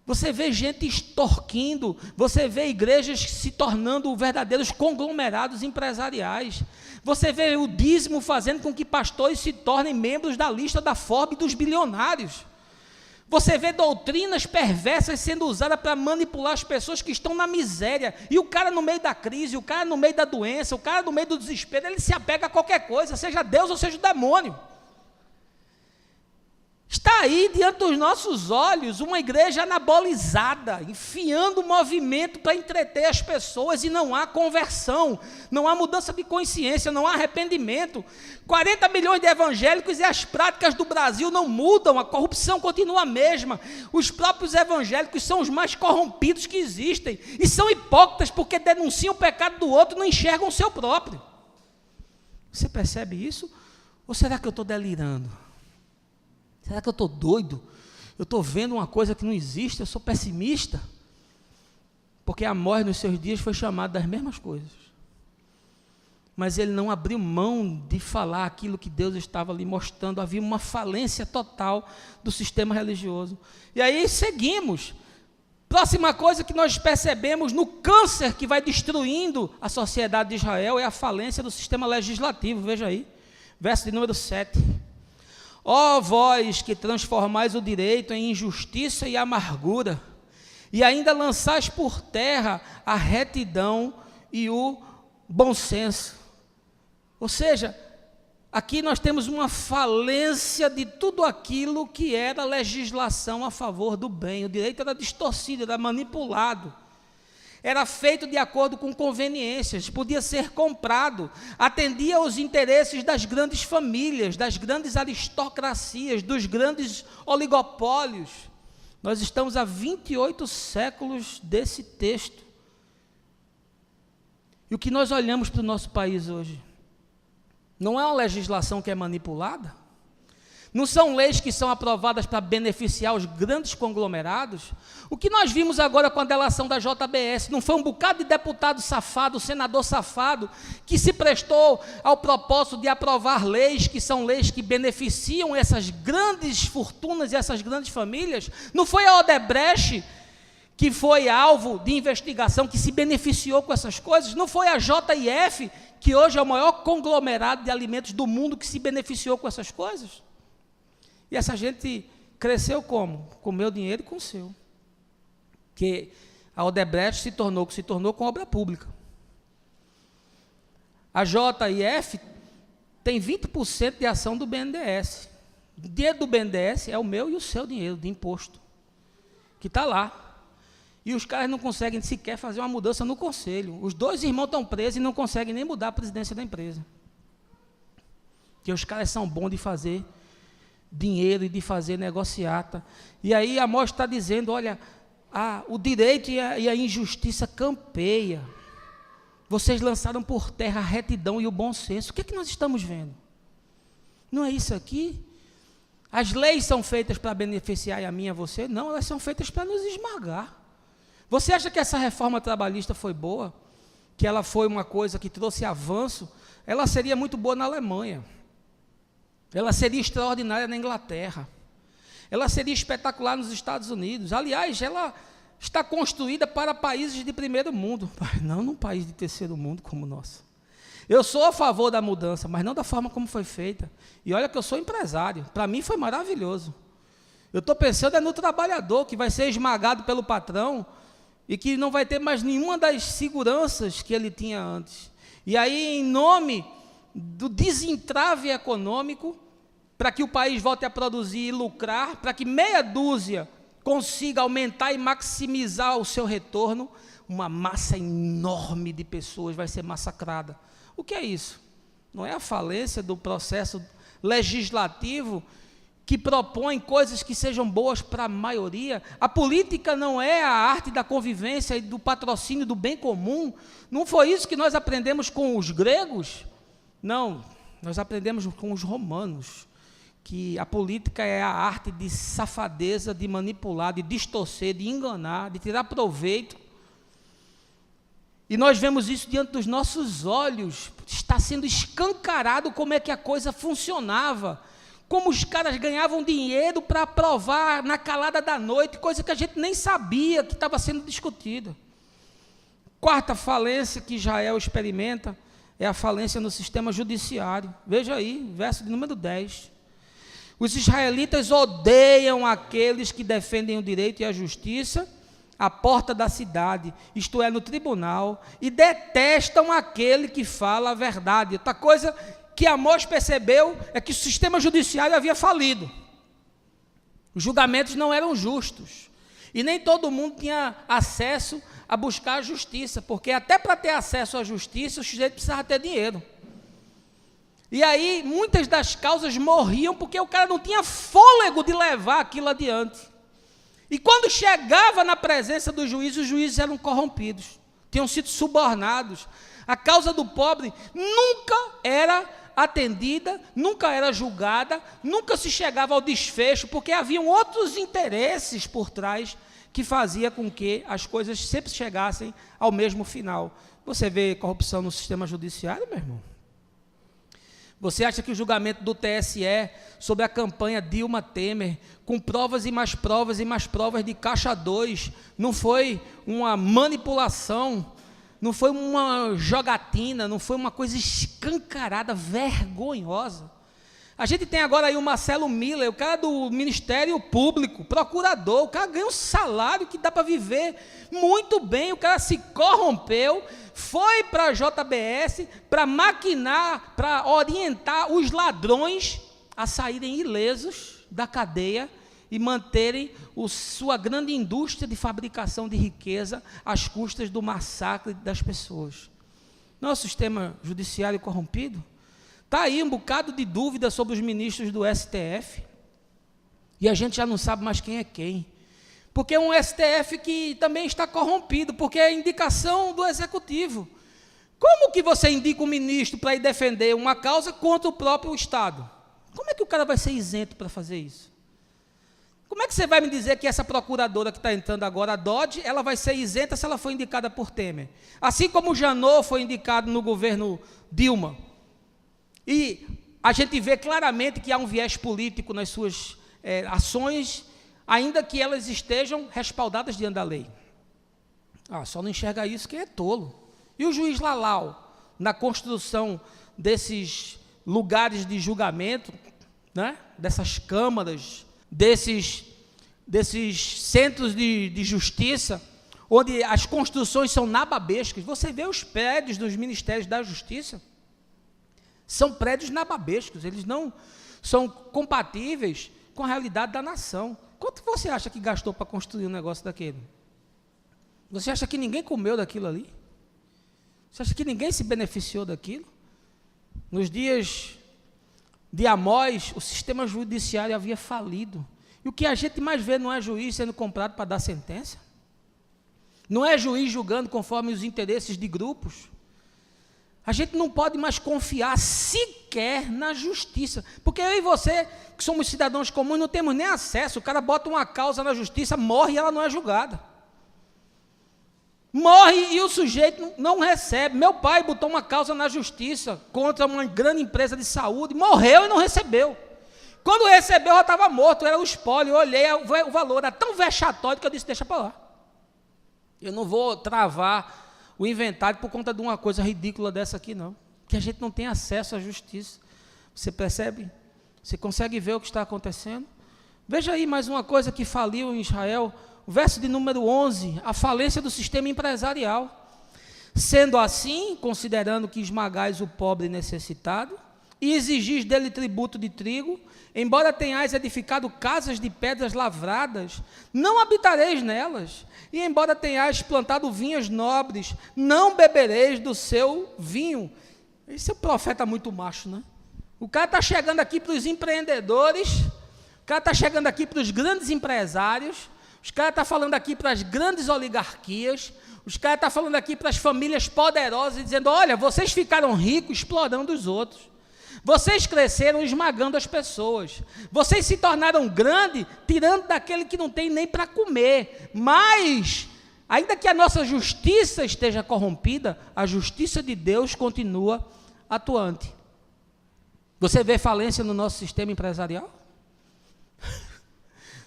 você vê gente extorquindo, você vê igrejas se tornando verdadeiros conglomerados empresariais, você vê o dízimo fazendo com que pastores se tornem membros da lista da Forbes dos bilionários. Você vê doutrinas perversas sendo usadas para manipular as pessoas que estão na miséria. E o cara no meio da crise, o cara no meio da doença, o cara no meio do desespero, ele se apega a qualquer coisa, seja Deus ou seja o demônio. Está aí diante dos nossos olhos uma igreja anabolizada, enfiando movimento para entreter as pessoas, e não há conversão, não há mudança de consciência, não há arrependimento. 40 milhões de evangélicos e as práticas do Brasil não mudam, a corrupção continua a mesma. Os próprios evangélicos são os mais corrompidos que existem, e são hipócritas porque denunciam o pecado do outro e não enxergam o seu próprio. Você percebe isso? Ou será que eu estou delirando? Será que eu estou doido? Eu estou vendo uma coisa que não existe, eu sou pessimista? Porque Amós nos seus dias foi chamado das mesmas coisas. Mas ele não abriu mão de falar aquilo que Deus estava lhe mostrando. Havia uma falência total do sistema religioso. E aí seguimos. Próxima coisa que nós percebemos no câncer que vai destruindo a sociedade de Israel é a falência do sistema legislativo. Veja aí, verso de número 7. Ó vós que transformais o direito em injustiça e amargura, e ainda lançais por terra a retidão e o bom senso. Ou seja, aqui nós temos uma falência de tudo aquilo que era legislação a favor do bem. O direito era distorcido, era manipulado. Era feito de acordo com conveniências, podia ser comprado, atendia aos interesses das grandes famílias, das grandes aristocracias, dos grandes oligopólios. Nós estamos há 28 séculos desse texto. E o que nós olhamos para o nosso país hoje? Não é uma legislação que é manipulada? Não são leis que são aprovadas para beneficiar os grandes conglomerados? O que nós vimos agora com a delação da JBS, não foi um bocado de deputado safado, senador safado, que se prestou ao propósito de aprovar leis que são leis que beneficiam essas grandes fortunas e essas grandes famílias? Não foi a Odebrecht que foi alvo de investigação, que se beneficiou com essas coisas? Não foi a JIF, que hoje é o maior conglomerado de alimentos do mundo, que se beneficiou com essas coisas? E essa gente cresceu como? Com o meu dinheiro e com o seu. Que a Odebrecht se tornou com obra pública. A JIF tem 20% de ação do BNDES. O dinheiro do BNDES é o meu e o seu dinheiro de imposto, que está lá. E os caras não conseguem sequer fazer uma mudança no conselho. Os dois irmãos estão presos e não conseguem nem mudar a presidência da empresa. Porque os caras são bons de fazer dinheiro e de fazer negociata. E aí Amós está dizendo, olha, o direito e a injustiça campeia. Vocês lançaram por terra a retidão e o bom senso. O que é que nós estamos vendo? Não é isso aqui? As leis são feitas para beneficiar a mim e a você? Não, elas são feitas para nos esmagar. Você acha que essa reforma trabalhista foi boa? Que ela foi uma coisa que trouxe avanço? Ela seria muito boa na Alemanha. Ela seria extraordinária na Inglaterra. Ela seria espetacular nos Estados Unidos. Aliás, ela está construída para países de primeiro mundo, não num país de terceiro mundo como o nosso. Eu sou a favor da mudança, mas não da forma como foi feita. E olha que eu sou empresário. Para mim foi maravilhoso. Eu estou pensando no trabalhador que vai ser esmagado pelo patrão e que não vai ter mais nenhuma das seguranças que ele tinha antes. E aí, em nome do desentrave econômico, para que o país volte a produzir e lucrar, para que meia dúzia consiga aumentar e maximizar o seu retorno, uma massa enorme de pessoas vai ser massacrada. O que é isso? Não é a falência do processo legislativo que propõe coisas que sejam boas para a maioria? A política não é a arte da convivência e do patrocínio do bem comum? Não foi isso que nós aprendemos com os gregos? Não, nós aprendemos com os romanos, que a política é a arte de safadeza, de manipular, de distorcer, de enganar, de tirar proveito. E nós vemos isso diante dos nossos olhos, está sendo escancarado como é que a coisa funcionava, como os caras ganhavam dinheiro para aprovar na calada da noite, coisa que a gente nem sabia que estava sendo discutida. Quarta falência que Israel experimenta é a falência no sistema judiciário. Veja aí, verso de número 10. Os israelitas odeiam aqueles que defendem o direito e a justiça à porta da cidade, isto é, no tribunal, e detestam aquele que fala a verdade. Outra coisa que Amós percebeu é que o sistema judiciário havia falido. Os julgamentos não eram justos. E nem todo mundo tinha acesso a buscar a justiça, porque até para ter acesso à justiça, o sujeito precisava ter dinheiro. E aí, muitas das causas morriam porque o cara não tinha fôlego de levar aquilo adiante. E quando chegava na presença do juiz, os juízes eram corrompidos, tinham sido subornados. A causa do pobre nunca era atendida, nunca era julgada, nunca se chegava ao desfecho, porque haviam outros interesses por trás que fazia com que as coisas sempre chegassem ao mesmo final. Você vê corrupção no sistema judiciário, meu irmão? Você acha que o julgamento do TSE sobre a campanha Dilma Temer, com provas e mais provas e mais provas de caixa 2, não foi uma manipulação, não foi uma jogatina, não foi uma coisa escancarada, vergonhosa? A gente tem agora aí o Marcelo Miller, o cara do Ministério Público, procurador, o cara ganha um salário que dá para viver muito bem, o cara se corrompeu, foi para a JBS para maquinar, para orientar os ladrões a saírem ilesos da cadeia e manterem sua grande indústria de fabricação de riqueza às custas do massacre das pessoas. Nosso sistema judiciário corrompido. Está aí um bocado de dúvida sobre os ministros do STF, e a gente já não sabe mais quem é quem, porque é um STF que também está corrompido, porque é indicação do Executivo. Como que você indica um ministro para ir defender uma causa contra o próprio Estado? Como é que o cara vai ser isento para fazer isso? Como é que você vai me dizer que essa procuradora que está entrando agora, a Dodge, ela vai ser isenta se ela for indicada por Temer? Assim como o Janot foi indicado no governo Dilma. E a gente vê claramente que há um viés político nas suas ações, ainda que elas estejam respaldadas diante da lei. Só não enxerga isso quem é tolo. E o juiz Lalau, na construção desses lugares de julgamento, né, dessas câmaras, desses centros de justiça, onde as construções são nababescas. Você vê os prédios dos ministérios da justiça, são prédios nababescos, eles não são compatíveis com a realidade da nação. Quanto você acha que gastou para construir um negócio daquele? Você acha que ninguém comeu daquilo ali? Você acha que ninguém se beneficiou daquilo? Nos dias de Amós, o sistema judiciário havia falido. E o que a gente mais vê não é juiz sendo comprado para dar sentença. Não é juiz julgando conforme os interesses de grupos. A gente não pode mais confiar sequer na justiça, porque eu e você, que somos cidadãos comuns, não temos nem acesso. O cara bota uma causa na justiça, morre e ela não é julgada. Morre e o sujeito não recebe. Meu pai botou uma causa na justiça contra uma grande empresa de saúde, morreu e não recebeu. Quando recebeu, já estava morto, era o espólio. Eu olhei o valor, era tão vexatório que eu disse, deixa para lá. Eu não vou travar o inventário por conta de uma coisa ridícula dessa aqui, não. Que a gente não tem acesso à justiça. Você percebe? Você consegue ver o que está acontecendo? Veja aí mais uma coisa que faliu em Israel. O verso de número 11, a falência do sistema empresarial. Sendo assim, considerando que esmagais o pobre necessitado, e exigis dele tributo de trigo, embora tenhais edificado casas de pedras lavradas, não habitareis nelas, e embora tenhais plantado vinhas nobres, não bebereis do seu vinho. Esse é um profeta muito macho, né? O cara está chegando aqui para os empreendedores, o cara está chegando aqui para os grandes empresários, os caras estão falando aqui para as grandes oligarquias, os caras estão falando aqui para as famílias poderosas, e dizendo, olha, vocês ficaram ricos explorando os outros. Vocês cresceram esmagando as pessoas. Vocês se tornaram grandes, tirando daquele que não tem nem para comer. Mas, ainda que a nossa justiça esteja corrompida, a justiça de Deus continua atuante. Você vê falência no nosso sistema empresarial?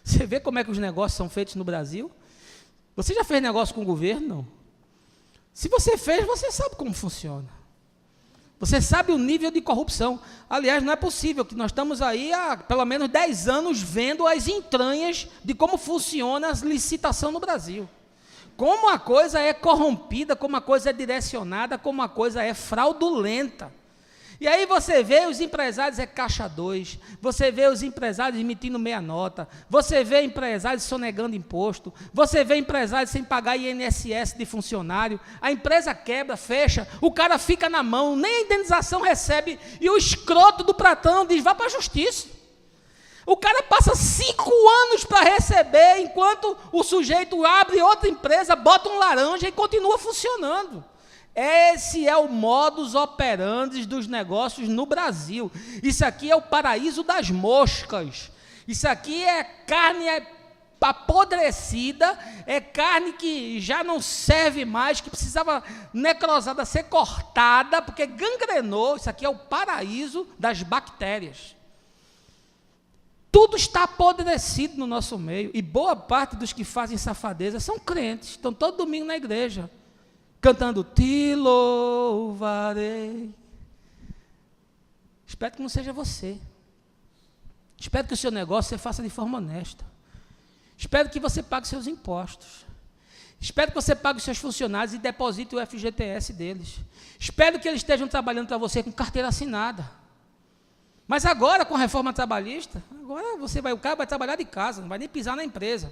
Você vê como é que os negócios são feitos no Brasil? Você já fez negócio com o governo? Não. Se você fez, você sabe como funciona. Você sabe o nível de corrupção. Aliás, não é possível, que nós estamos aí há pelo menos 10 anos vendo as entranhas de como funciona a licitação no Brasil. Como a coisa é corrompida, como a coisa é direcionada, como a coisa é fraudulenta. E aí você vê os empresários caixa 2, você vê os empresários emitindo meia nota, você vê empresários sonegando imposto, você vê empresários sem pagar INSS de funcionário, a empresa quebra, fecha, o cara fica na mão, nem a indenização recebe, e o escroto do patrão diz, vá para a justiça. O cara passa 5 anos para receber, enquanto o sujeito abre outra empresa, bota um laranja e continua funcionando. Esse é o modus operandi dos negócios no Brasil. Isso aqui é o paraíso das moscas. Isso aqui é carne apodrecida, é carne que já não serve mais, que precisava necrosada ser cortada, porque gangrenou. Isso aqui é o paraíso das bactérias. Tudo está apodrecido no nosso meio. E boa parte dos que fazem safadeza são crentes, estão todo domingo na igreja, cantando, te louvarei. Espero que não seja você. Espero que o seu negócio você faça de forma honesta. Espero que você pague seus impostos. Espero que você pague os seus funcionários e deposite o FGTS deles. Espero que eles estejam trabalhando para você com carteira assinada. Mas agora, com a reforma trabalhista, agora o cara vai trabalhar de casa, não vai nem pisar na empresa,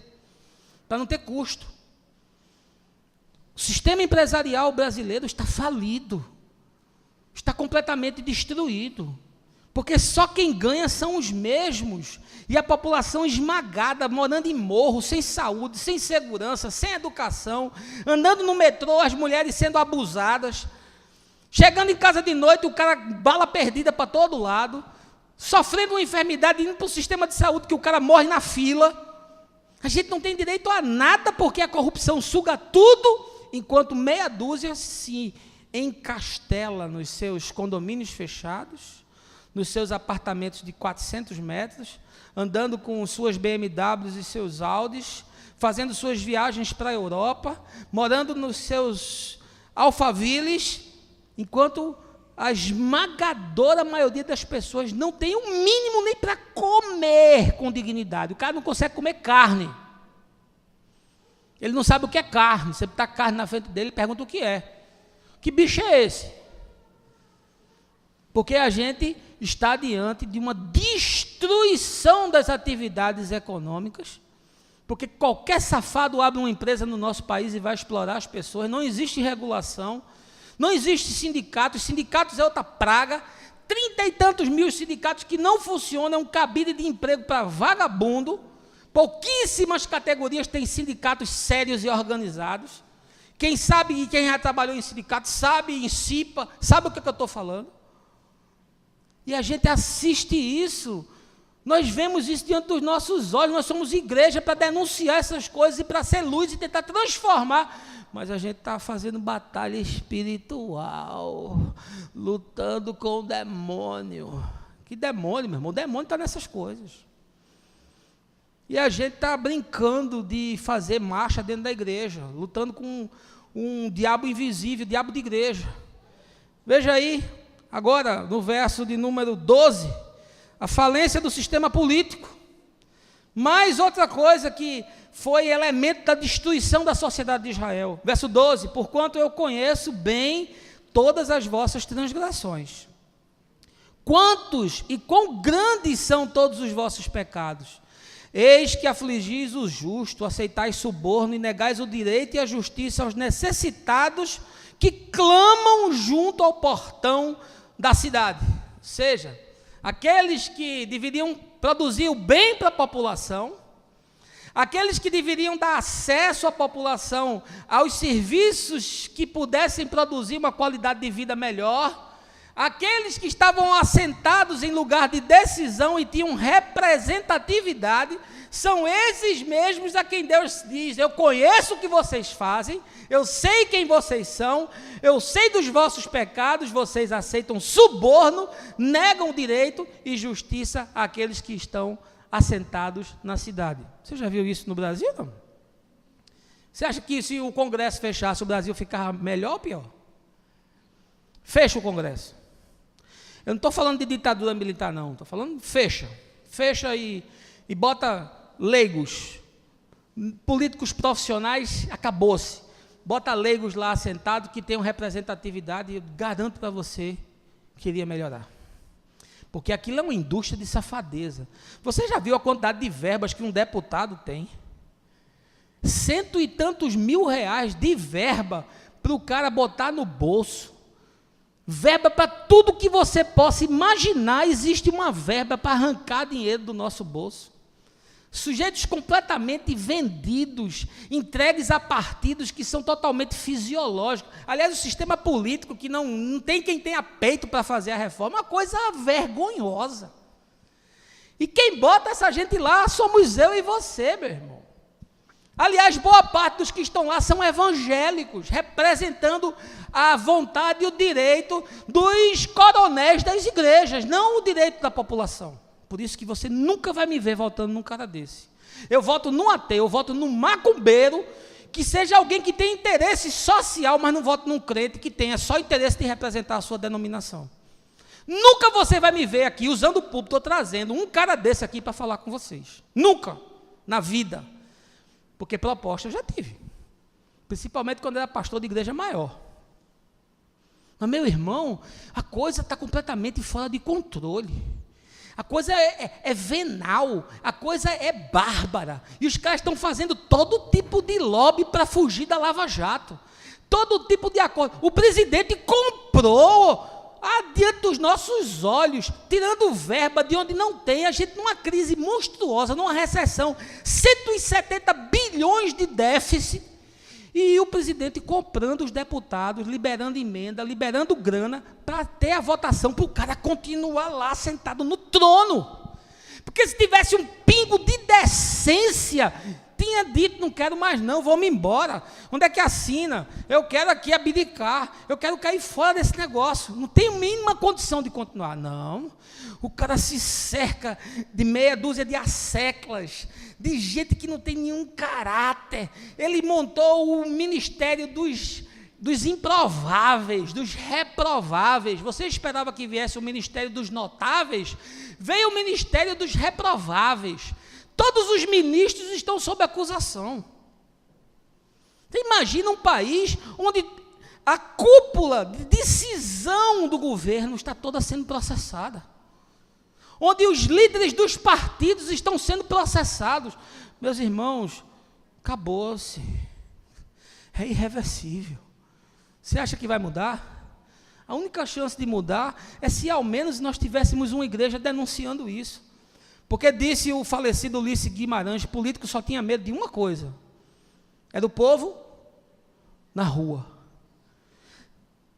para não ter custo. O sistema empresarial brasileiro está falido, está completamente destruído, porque só quem ganha são os mesmos, e a população esmagada, morando em morro, sem saúde, sem segurança, sem educação, andando no metrô, as mulheres sendo abusadas, chegando em casa de noite, o cara bala perdida para todo lado, sofrendo uma enfermidade, indo para o sistema de saúde, que o cara morre na fila. A gente não tem direito a nada, porque a corrupção suga tudo, enquanto meia dúzia se encastela nos seus condomínios fechados, nos seus apartamentos de 400 metros, andando com suas BMWs e seus Audis, fazendo suas viagens para a Europa, morando nos seus Alphavilles, enquanto a esmagadora maioria das pessoas não tem o mínimo nem para comer com dignidade. O cara não consegue comer carne. Ele não sabe o que é carne. Você botar carne na frente dele e pergunta o que é. Que bicho é esse? Porque a gente está diante de uma destruição das atividades econômicas, porque qualquer safado abre uma empresa no nosso país e vai explorar as pessoas, não existe regulação, não existe sindicato, os sindicatos é outra praga, 30 e tantos mil sindicatos que não funcionam, é um cabide de emprego para vagabundo, pouquíssimas categorias têm sindicatos sérios e organizados. Quem sabe e quem já trabalhou em sindicato sabe, em CIPA, sabe o que eu estou falando. E a gente assiste isso, nós vemos isso diante dos nossos olhos, nós somos igreja para denunciar essas coisas e para ser luz e tentar transformar. Mas a gente está fazendo batalha espiritual, lutando com o demônio. Que demônio, meu irmão? O demônio está nessas coisas. E a gente está brincando de fazer marcha dentro da igreja, lutando com um diabo invisível, diabo de igreja. Veja aí, agora, no verso de número 12, a falência do sistema político. Mais outra coisa que foi elemento da destruição da sociedade de Israel. Verso 12: porquanto eu conheço bem todas as vossas transgressões, quantos e quão grandes são todos os vossos pecados. Eis que afligis o justo, aceitais suborno e negais o direito e a justiça aos necessitados que clamam junto ao portão da cidade. Ou seja, aqueles que deveriam produzir o bem para a população, aqueles que deveriam dar acesso à população aos serviços que pudessem produzir uma qualidade de vida melhor, aqueles que estavam assentados em lugar de decisão e tinham representatividade, são esses mesmos a quem Deus diz: eu conheço o que vocês fazem, eu sei quem vocês são, eu sei dos vossos pecados, vocês aceitam suborno, negam direito e justiça àqueles que estão assentados na cidade. Você já viu isso no Brasil, não? Você acha que se o Congresso fechasse, o Brasil ficava melhor ou pior? Fecha o Congresso. Eu não estou falando de ditadura militar, não. Estou falando fecha e bota leigos, políticos profissionais, acabou-se. Bota leigos lá assentados que tenham representatividade e eu garanto para você que iria melhorar. Porque aquilo é uma indústria de safadeza. Você já viu a quantidade de verbas que um deputado tem? 100 e tantos mil reais de verba para o cara botar no bolso. Verba para tudo que você possa imaginar, existe uma verba para arrancar dinheiro do nosso bolso. Sujeitos completamente vendidos, entregues a partidos que são totalmente fisiológicos. Aliás, o sistema político que não tem quem tenha peito para fazer a reforma, é uma coisa vergonhosa. E quem bota essa gente lá somos eu e você, meu irmão. Aliás, boa parte dos que estão lá são evangélicos, representando a vontade e o direito dos coronéis das igrejas, não o direito da população. Por isso que você nunca vai me ver votando num cara desse. Eu voto num ateu, eu voto num macumbeiro, que seja alguém que tenha interesse social, mas não voto num crente que tenha só interesse de representar a sua denominação. Nunca você vai me ver aqui, usando o púlpito, trazendo um cara desse aqui para falar com vocês. Nunca, na vida. Porque proposta eu já tive, principalmente quando era pastor de igreja maior. Mas, meu irmão, a coisa está completamente fora de controle. A coisa é venal, a coisa é bárbara. E os caras estão fazendo todo tipo de lobby para fugir da Lava Jato. Todo tipo de acordo. O presidente comprou diante dos nossos olhos, tirando verba de onde não tem, a gente numa crise monstruosa, numa recessão, 170 bilhões de déficit, e o presidente comprando os deputados, liberando emenda, liberando grana, para ter a votação, para o cara continuar lá sentado no trono. Porque se tivesse um pingo de decência, tinha dito: não quero mais não, vou-me embora. Onde é que assina? Eu quero aqui abdicar, eu quero cair fora desse negócio, não tenho mínima condição de continuar. Não, o cara se cerca de meia dúzia de asseclas, de gente que não tem nenhum caráter. Ele montou o ministério dos improváveis, dos reprováveis. Você esperava que viesse o ministério dos notáveis? Veio o ministério dos reprováveis. Todos os ministros estão sob acusação. Você imagina um país onde a cúpula de decisão do governo está toda sendo processada, onde os líderes dos partidos estão sendo processados. Meus irmãos, acabou-se. É irreversível. Você acha que vai mudar? A única chance de mudar é se ao menos nós tivéssemos uma igreja denunciando isso. Porque disse o falecido Ulisses Guimarães: político só tinha medo de uma coisa, era o povo na rua.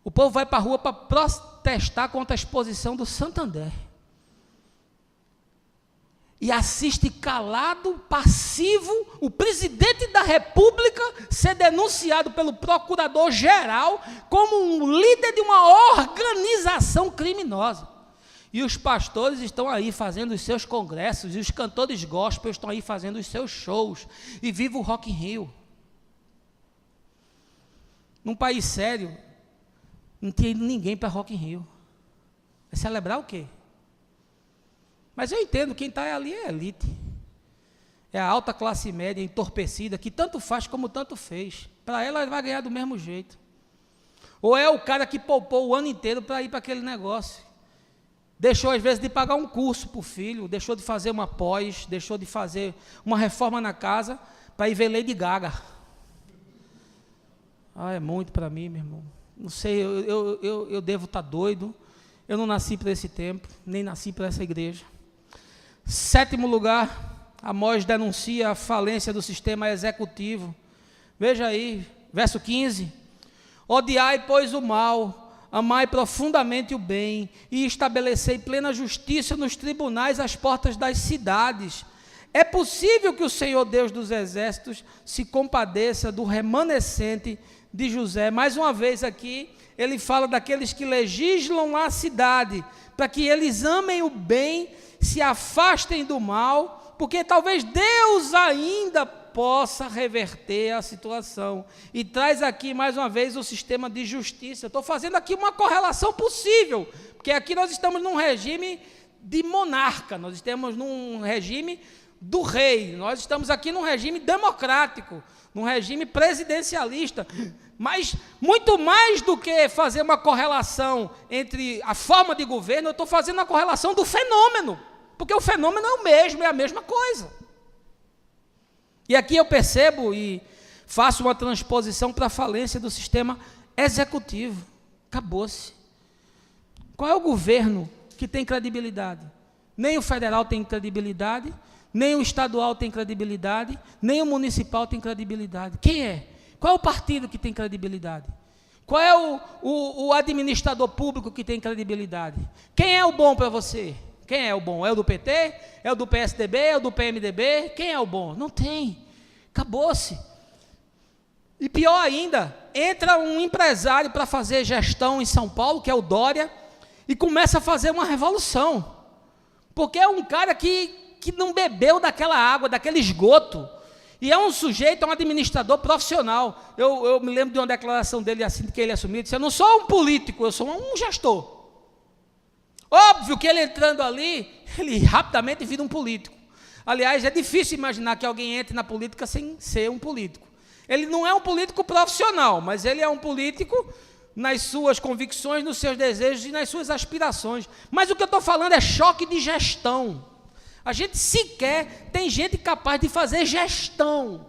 O povo vai para a rua para protestar contra a exposição do Santander. E assiste calado, passivo, o presidente da República ser denunciado pelo procurador-geral como um líder de uma organização criminosa. E os pastores estão aí fazendo os seus congressos, e os cantores gospel estão aí fazendo os seus shows, e viva o Rock in Rio. Num país sério, não tem ido ninguém para Rock in Rio. Vai celebrar o quê? Mas eu entendo, quem está ali é elite. é a alta classe média entorpecida, que tanto faz como tanto fez. Para ela vai ganhar do mesmo jeito. Ou é o cara que poupou o ano inteiro para ir para aquele negócio. Deixou às vezes de pagar um curso para o filho, deixou de fazer uma pós, deixou de fazer uma reforma na casa para ir ver Lady Gaga. É muito para mim, meu irmão. Não sei, eu devo estar doido. Eu não nasci para esse tempo, nem nasci para essa igreja. 7º lugar, Amós denuncia a falência do sistema executivo. Veja aí, verso 15. Odiai, pois, o mal, amai profundamente o bem, e estabelecei plena justiça nos tribunais às portas das cidades. É possível que o Senhor Deus dos exércitos se compadeça do remanescente de José. Mais uma vez aqui, ele fala daqueles que legislam na cidade, para que eles amem o bem, se afastem do mal, porque talvez Deus ainda possa reverter a situação. E traz aqui mais uma vez o sistema de justiça. Estou fazendo aqui uma correlação possível, porque aqui nós estamos num regime de monarca, nós estamos num regime do rei, nós estamos aqui num regime democrático, num regime presidencialista. Mas muito mais do que fazer uma correlação entre a forma de governo, eu estou fazendo a correlação do fenômeno, porque o fenômeno é o mesmo, é a mesma coisa. E aqui eu percebo e faço uma transposição para a falência do sistema executivo. Acabou-se. Qual é o governo que tem credibilidade? Nem o federal tem credibilidade, nem o estadual tem credibilidade, nem o municipal tem credibilidade. Quem é? Qual é o partido que tem credibilidade? Qual é o administrador público que tem credibilidade? Quem é o bom para você? Quem é o bom? É o do PT? É o do PSDB? É o do PMDB? Quem é o bom? Não tem. Acabou-se. E pior ainda, entra um empresário para fazer gestão em São Paulo, que é o Dória, e começa a fazer uma revolução. Porque é um cara que não bebeu daquela água, daquele esgoto. E é um sujeito, é um administrador profissional. Eu me lembro de uma declaração dele assim, que ele assumiu, ele disse: eu não sou um político, eu sou um gestor. Óbvio que ele entrando ali, ele rapidamente vira um político. Aliás, é difícil imaginar que alguém entre na política sem ser um político. Ele não é um político profissional, mas ele é um político nas suas convicções, nos seus desejos e nas suas aspirações. Mas o que eu estou falando é choque de gestão. A gente sequer tem gente capaz de fazer gestão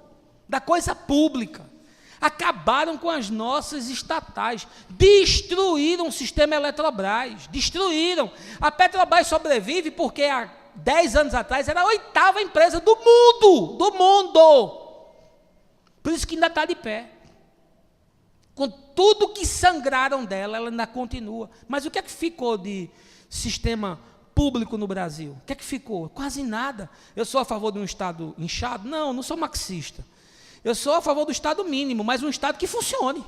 da coisa pública. Acabaram com as nossas estatais, destruíram o sistema Eletrobras, destruíram. A Petrobras sobrevive porque há 10 anos atrás era a 8ª empresa do mundo. Por isso que ainda está de pé. Com tudo que sangraram dela, ela ainda continua. Mas o que é que ficou de sistema público no Brasil? O que é que ficou? Quase nada. Eu sou a favor de um Estado inchado? Não sou marxista. Eu sou a favor do Estado mínimo, mas um Estado que funcione.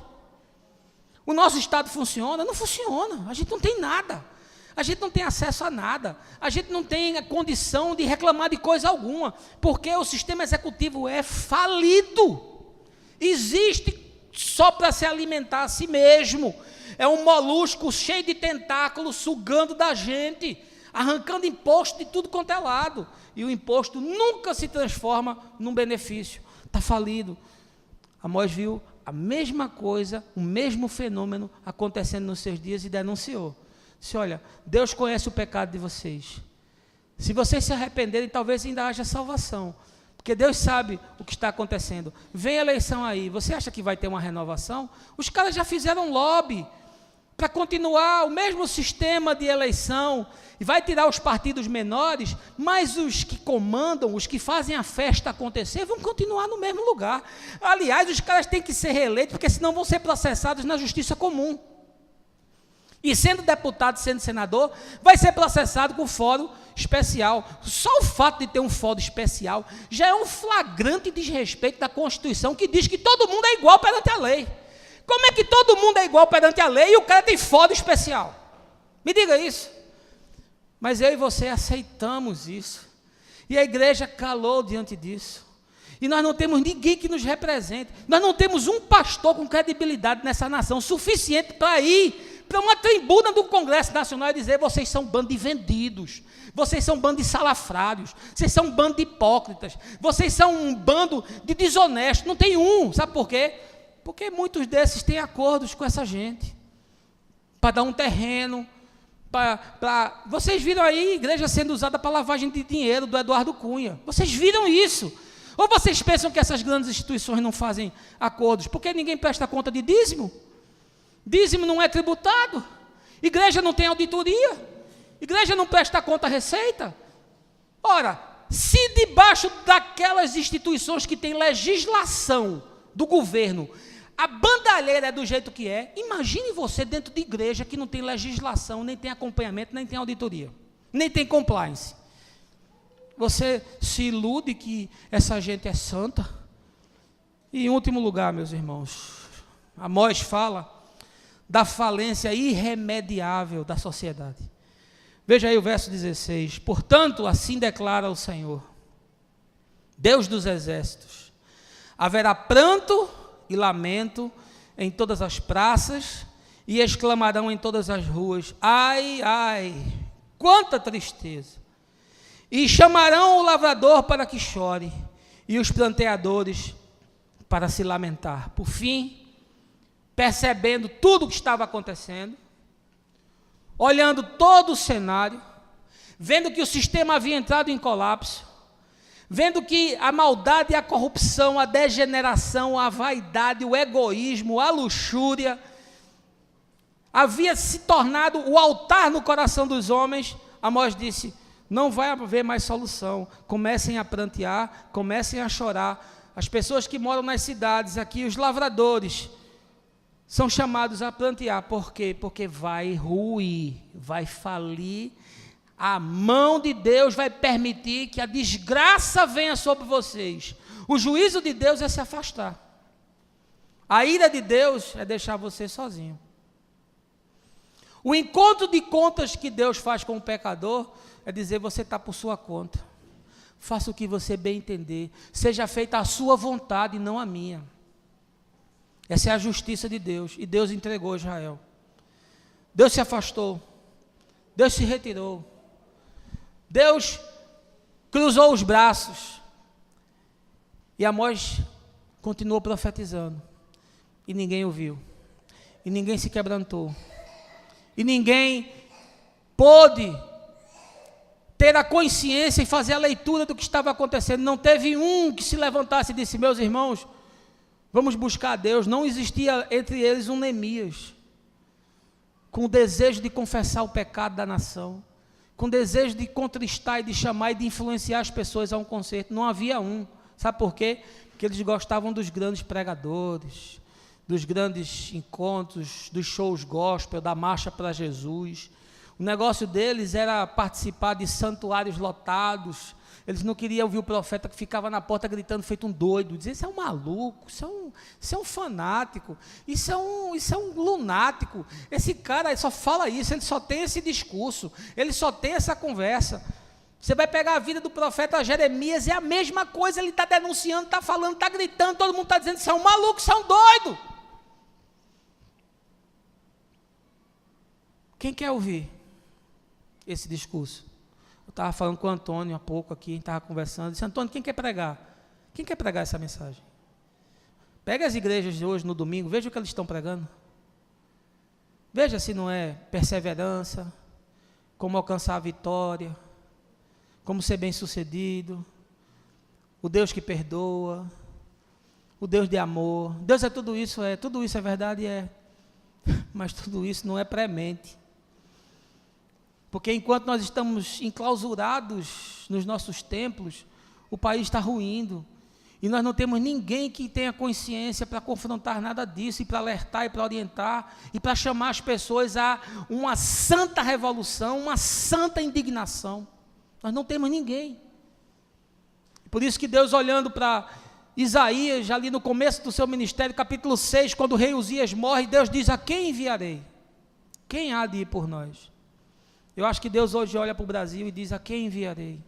O nosso Estado funciona? Não funciona. A gente não tem nada. A gente não tem acesso a nada. A gente não tem a condição de reclamar de coisa alguma, porque o sistema executivo é falido. Existe só para se alimentar a si mesmo. É um molusco cheio de tentáculos sugando da gente, arrancando imposto de tudo quanto é lado. E o imposto nunca se transforma num benefício. Está falido. Amós viu a mesma coisa, o mesmo fenômeno acontecendo nos seus dias e denunciou. Disse: olha, Deus conhece o pecado de vocês. Se vocês se arrependerem, talvez ainda haja salvação. Porque Deus sabe o que está acontecendo. Vem a eleição aí, você acha que vai ter uma renovação? Os caras já fizeram lobby para continuar o mesmo sistema de eleição, e vai tirar os partidos menores, mas os que comandam, os que fazem a festa acontecer, vão continuar no mesmo lugar. Aliás, os caras têm que ser reeleitos, porque senão vão ser processados na justiça comum. E sendo deputado, sendo senador, vai ser processado com fórum especial. Só o fato de ter um fórum especial já é um flagrante desrespeito da Constituição, que diz que todo mundo é igual perante a lei. Como é que todo mundo é igual perante a lei e o cara tem fórum especial? Me diga isso. Mas eu e você aceitamos isso. E a igreja calou diante disso. E nós não temos ninguém que nos represente. Nós não temos um pastor com credibilidade nessa nação suficiente para ir para uma tribuna do Congresso Nacional e dizer: vocês são um bando de vendidos, vocês são um bando de salafrários, vocês são um bando de hipócritas, vocês são um bando de desonestos. Não tem um, sabe por quê? Porque muitos desses têm acordos com essa gente, para dar um terreno, vocês viram aí igreja sendo usada para lavagem de dinheiro do Eduardo Cunha, vocês viram isso? Ou vocês pensam que essas grandes instituições não fazem acordos? Porque ninguém presta conta de dízimo? Dízimo não é tributado, igreja não tem auditoria, igreja não presta conta à receita. Ora, se debaixo daquelas instituições que tem legislação do governo, a bandalheira é do jeito que é, imagine você dentro de igreja que não tem legislação, nem tem acompanhamento, nem tem auditoria, nem tem compliance. Você se ilude que essa gente é santa? E em último lugar, meus irmãos, Amós fala da falência irremediável da sociedade. Veja aí o verso 16. Portanto, assim declara o Senhor, Deus dos exércitos: haverá pranto e lamento em todas as praças, e exclamarão em todas as ruas: ai, ai, quanta tristeza! E chamarão o lavrador para que chore, e os planteadores para se lamentar. Por fim, percebendo tudo o que estava acontecendo, olhando todo o cenário, vendo que o sistema havia entrado em colapso, vendo que a maldade e a corrupção, a degeneração, a vaidade, o egoísmo, a luxúria, havia se tornado o altar no coração dos homens, Amós disse: não vai haver mais solução, comecem a prantear, comecem a chorar. As pessoas que moram nas cidades aqui, os lavradores, são chamados a plantear. Por quê? Porque vai ruir, vai falir. A mão de Deus vai permitir que a desgraça venha sobre vocês. O juízo de Deus é se afastar. A ira de Deus é deixar você sozinho. O encontro de contas que Deus faz com o pecador é dizer: você está por sua conta. Faça o que você bem entender. Seja feita a sua vontade e não a minha. Essa é a justiça de Deus, e Deus entregou Israel. Deus se afastou, Deus se retirou, Deus cruzou os braços, e Amós continuou profetizando, e ninguém ouviu, e ninguém se quebrantou, e ninguém pôde ter a consciência e fazer a leitura do que estava acontecendo. Não teve um que se levantasse e disse: meus irmãos, vamos buscar a Deus. Não existia entre eles um Neemias, com o desejo de confessar o pecado da nação, com o desejo de contristar e de chamar e de influenciar as pessoas a um conserto. Não havia um. Sabe por quê? Porque eles gostavam dos grandes pregadores, dos grandes encontros, dos shows gospel, da marcha para Jesus. O negócio deles era participar de santuários lotados. Eles não queriam ouvir o profeta que ficava na porta gritando feito um doido, dizendo: isso é um maluco, isso é um fanático, isso é um lunático, esse cara só fala isso, ele só tem esse discurso, ele só tem essa conversa. Você vai pegar a vida do profeta Jeremias, é a mesma coisa, ele está denunciando, está falando, está gritando, todo mundo está dizendo: isso é um maluco, isso é um doido. Quem quer ouvir esse discurso? Eu estava falando com o Antônio há pouco aqui, a gente estava conversando, disse: Antônio, quem quer pregar? Quem quer pregar essa mensagem? Pega as igrejas de hoje no domingo, veja o que eles estão pregando. Veja se não é perseverança, como alcançar a vitória, como ser bem-sucedido, o Deus que perdoa, o Deus de amor. Deus é tudo isso é verdade, mas tudo isso não é premente. Porque enquanto nós estamos enclausurados nos nossos templos, o país está ruindo, e nós não temos ninguém que tenha consciência para confrontar nada disso, e para alertar, e para orientar, e para chamar as pessoas a uma santa revolução, uma santa indignação. Nós não temos ninguém. Por isso que Deus, olhando para Isaías, ali no começo do seu ministério, capítulo 6, quando o rei Uzias morre, Deus diz: a quem enviarei? Quem há de ir por nós? Eu acho que Deus hoje olha para o Brasil e diz: a quem enviarei?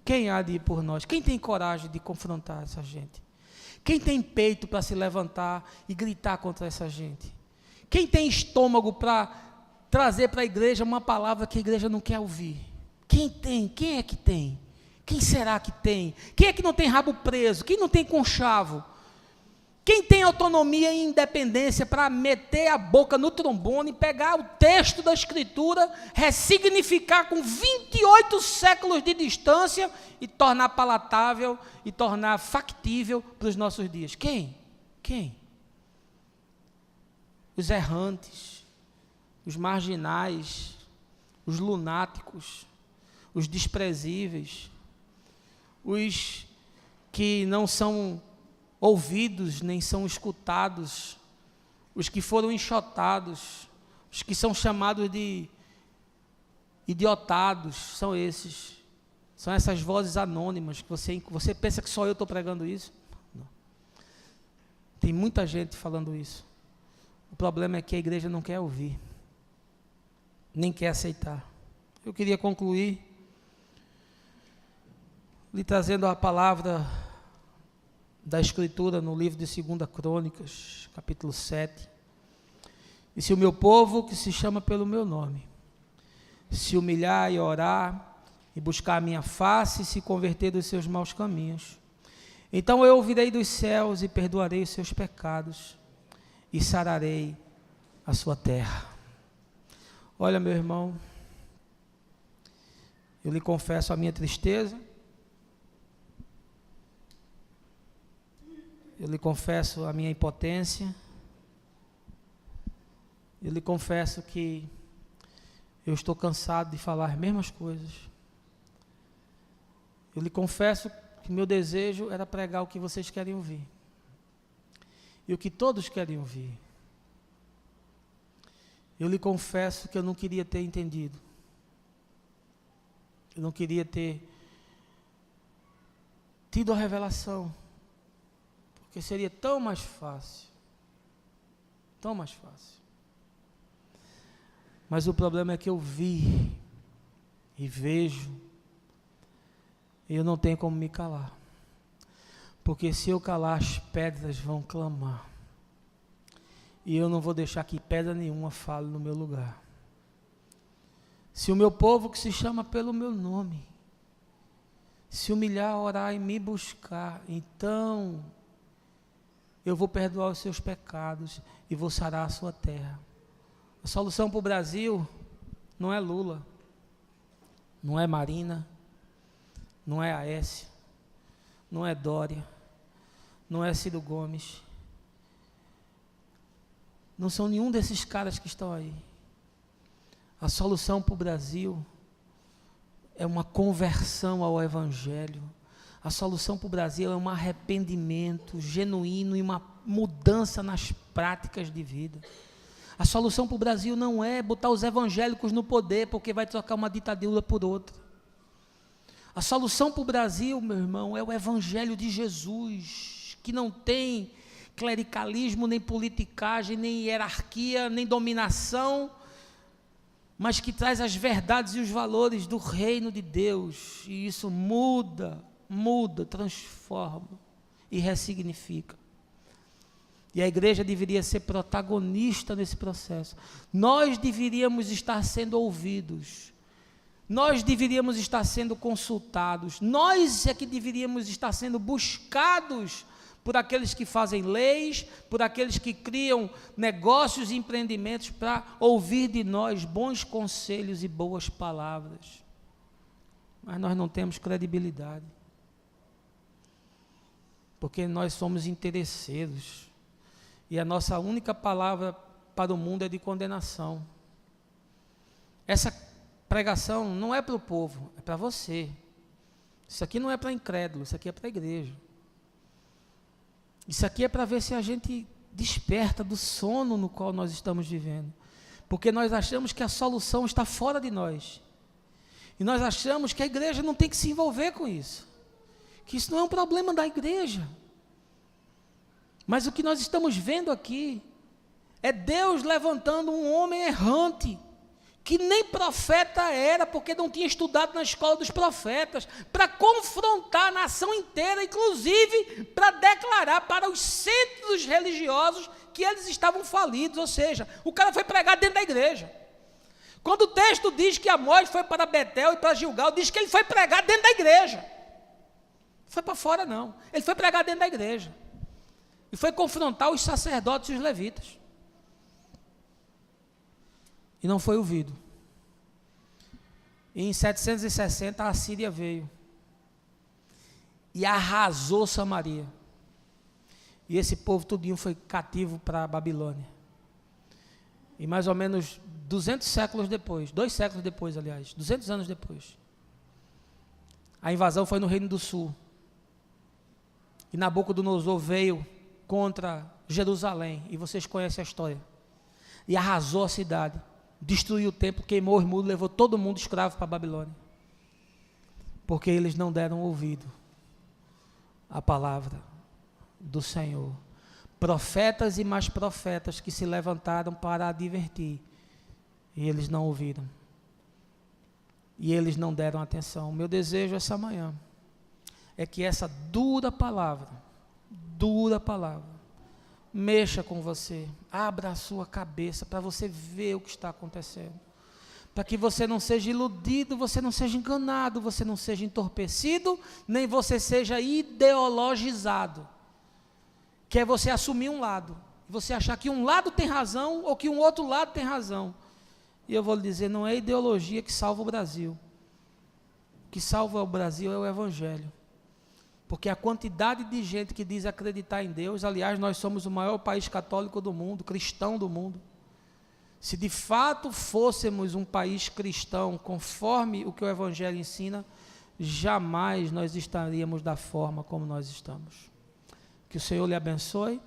Quem há de ir por nós? Quem tem coragem de confrontar essa gente? Quem tem peito para se levantar e gritar contra essa gente? Quem tem estômago para trazer para a igreja uma palavra que a igreja não quer ouvir? Quem tem? Quem é que tem? Quem será que tem? Quem é que não tem rabo preso? Quem não tem conchavo? Quem tem autonomia e independência para meter a boca no trombone, pegar o texto da Escritura, ressignificar com 28 séculos de distância e tornar palatável e tornar factível para os nossos dias? Quem? Quem? Os errantes, os marginais, os lunáticos, os desprezíveis, os que não são ouvidos nem são escutados, os que foram enxotados, os que são chamados de idiotados, são esses. São essas vozes anônimas que você pensa que só eu estou pregando isso? Não. Tem muita gente falando isso. O problema é que a igreja não quer ouvir, nem quer aceitar. Eu queria concluir lhe trazendo a palavra da Escritura no livro de 2 Crônicas, capítulo 7. E se o meu povo, que se chama pelo meu nome, se humilhar e orar, e buscar a minha face, e se converter dos seus maus caminhos, então eu ouvirei dos céus e perdoarei os seus pecados, e sararei a sua terra. Olha, meu irmão, eu lhe confesso a minha tristeza, eu lhe confesso a minha impotência, eu lhe confesso que eu estou cansado de falar as mesmas coisas. Eu lhe confesso que meu desejo era pregar o que vocês querem ouvir, e o que todos querem ouvir. Eu lhe confesso que eu não queria ter entendido, eu não queria ter tido a revelação, porque seria tão mais fácil, tão mais fácil. Mas o problema é que eu vi e vejo, e eu não tenho como me calar, porque se eu calar, as pedras vão clamar, e eu não vou deixar que pedra nenhuma fale no meu lugar. Se o meu povo, que se chama pelo meu nome, se humilhar, orar e me buscar, então eu vou perdoar os seus pecados e vou sarar a sua terra. A solução para o Brasil não é Lula, não é Marina, não é Aécio, não é Dória, não é Ciro Gomes, não são nenhum desses caras que estão aí. A solução para o Brasil é uma conversão ao Evangelho. A solução para o Brasil é um arrependimento genuíno e uma mudança nas práticas de vida. A solução para o Brasil não é botar os evangélicos no poder, porque vai trocar uma ditadura por outra. A solução para o Brasil, meu irmão, é o Evangelho de Jesus, que não tem clericalismo, nem politicagem, nem hierarquia, nem dominação, mas que traz as verdades e os valores do reino de Deus, e isso muda, transforma e ressignifica. E a igreja deveria ser protagonista nesse processo. Nós deveríamos estar sendo ouvidos, nós deveríamos estar sendo consultados, nós é que deveríamos estar sendo buscados por aqueles que fazem leis, por aqueles que criam negócios e empreendimentos, para ouvir de nós bons conselhos e boas palavras. Mas nós não temos credibilidade, porque nós somos interesseiros, e a nossa única palavra para o mundo é de condenação. Essa pregação não é para o povo, é para você. Isso aqui não é para incrédulo, isso aqui é para a igreja. Isso aqui é para ver se a gente desperta do sono no qual nós estamos vivendo, porque nós achamos que a solução está fora de nós, e nós achamos que a igreja não tem que se envolver com isso, que isso não é um problema da igreja. Mas o que nós estamos vendo aqui é Deus levantando um homem errante, que nem profeta era, porque não tinha estudado na escola dos profetas, para confrontar a nação inteira, inclusive para declarar para os centros religiosos que eles estavam falidos, ou seja, o cara foi pregar dentro da igreja. Quando o texto diz que Amós foi para Betel e para Gilgal, diz que ele foi pregar dentro da igreja. Não foi para fora não, ele foi pregar dentro da igreja. E foi confrontar os sacerdotes e os levitas. E não foi ouvido. E em 760 a Síria veio. E arrasou Samaria. E esse povo tudinho foi cativo para a Babilônia. E mais ou menos 200 séculos depois, 2 séculos depois, aliás, 200 anos depois, a invasão foi no Reino do Sul. E Nabucodonosor veio contra Jerusalém, e vocês conhecem a história. E arrasou a cidade, destruiu o templo, queimou os muros, levou todo mundo escravo para a Babilônia. Porque eles não deram ouvido à palavra do Senhor. Profetas e mais profetas que se levantaram para advertir, e eles não ouviram, e eles não deram atenção. Meu desejo essa manhã é que essa dura palavra, mexa com você, abra a sua cabeça para você ver o que está acontecendo, para que você não seja iludido, você não seja enganado, você não seja entorpecido, nem você seja ideologizado, que é você assumir um lado, você achar que um lado tem razão ou que um outro lado tem razão. E eu vou lhe dizer, não é ideologia que salva o Brasil. O que salva o Brasil é o Evangelho. Porque a quantidade de gente que diz acreditar em Deus, aliás, nós somos o maior país católico do mundo, cristão do mundo. Se de fato fôssemos um país cristão, conforme o que o Evangelho ensina, jamais nós estaríamos da forma como nós estamos. Que o Senhor lhe abençoe,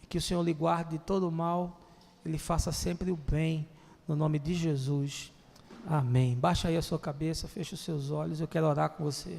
que o Senhor lhe guarde de todo o mal, Ele faça sempre o bem, no nome de Jesus. Amém. Baixa aí a sua cabeça, feche os seus olhos, eu quero orar com você.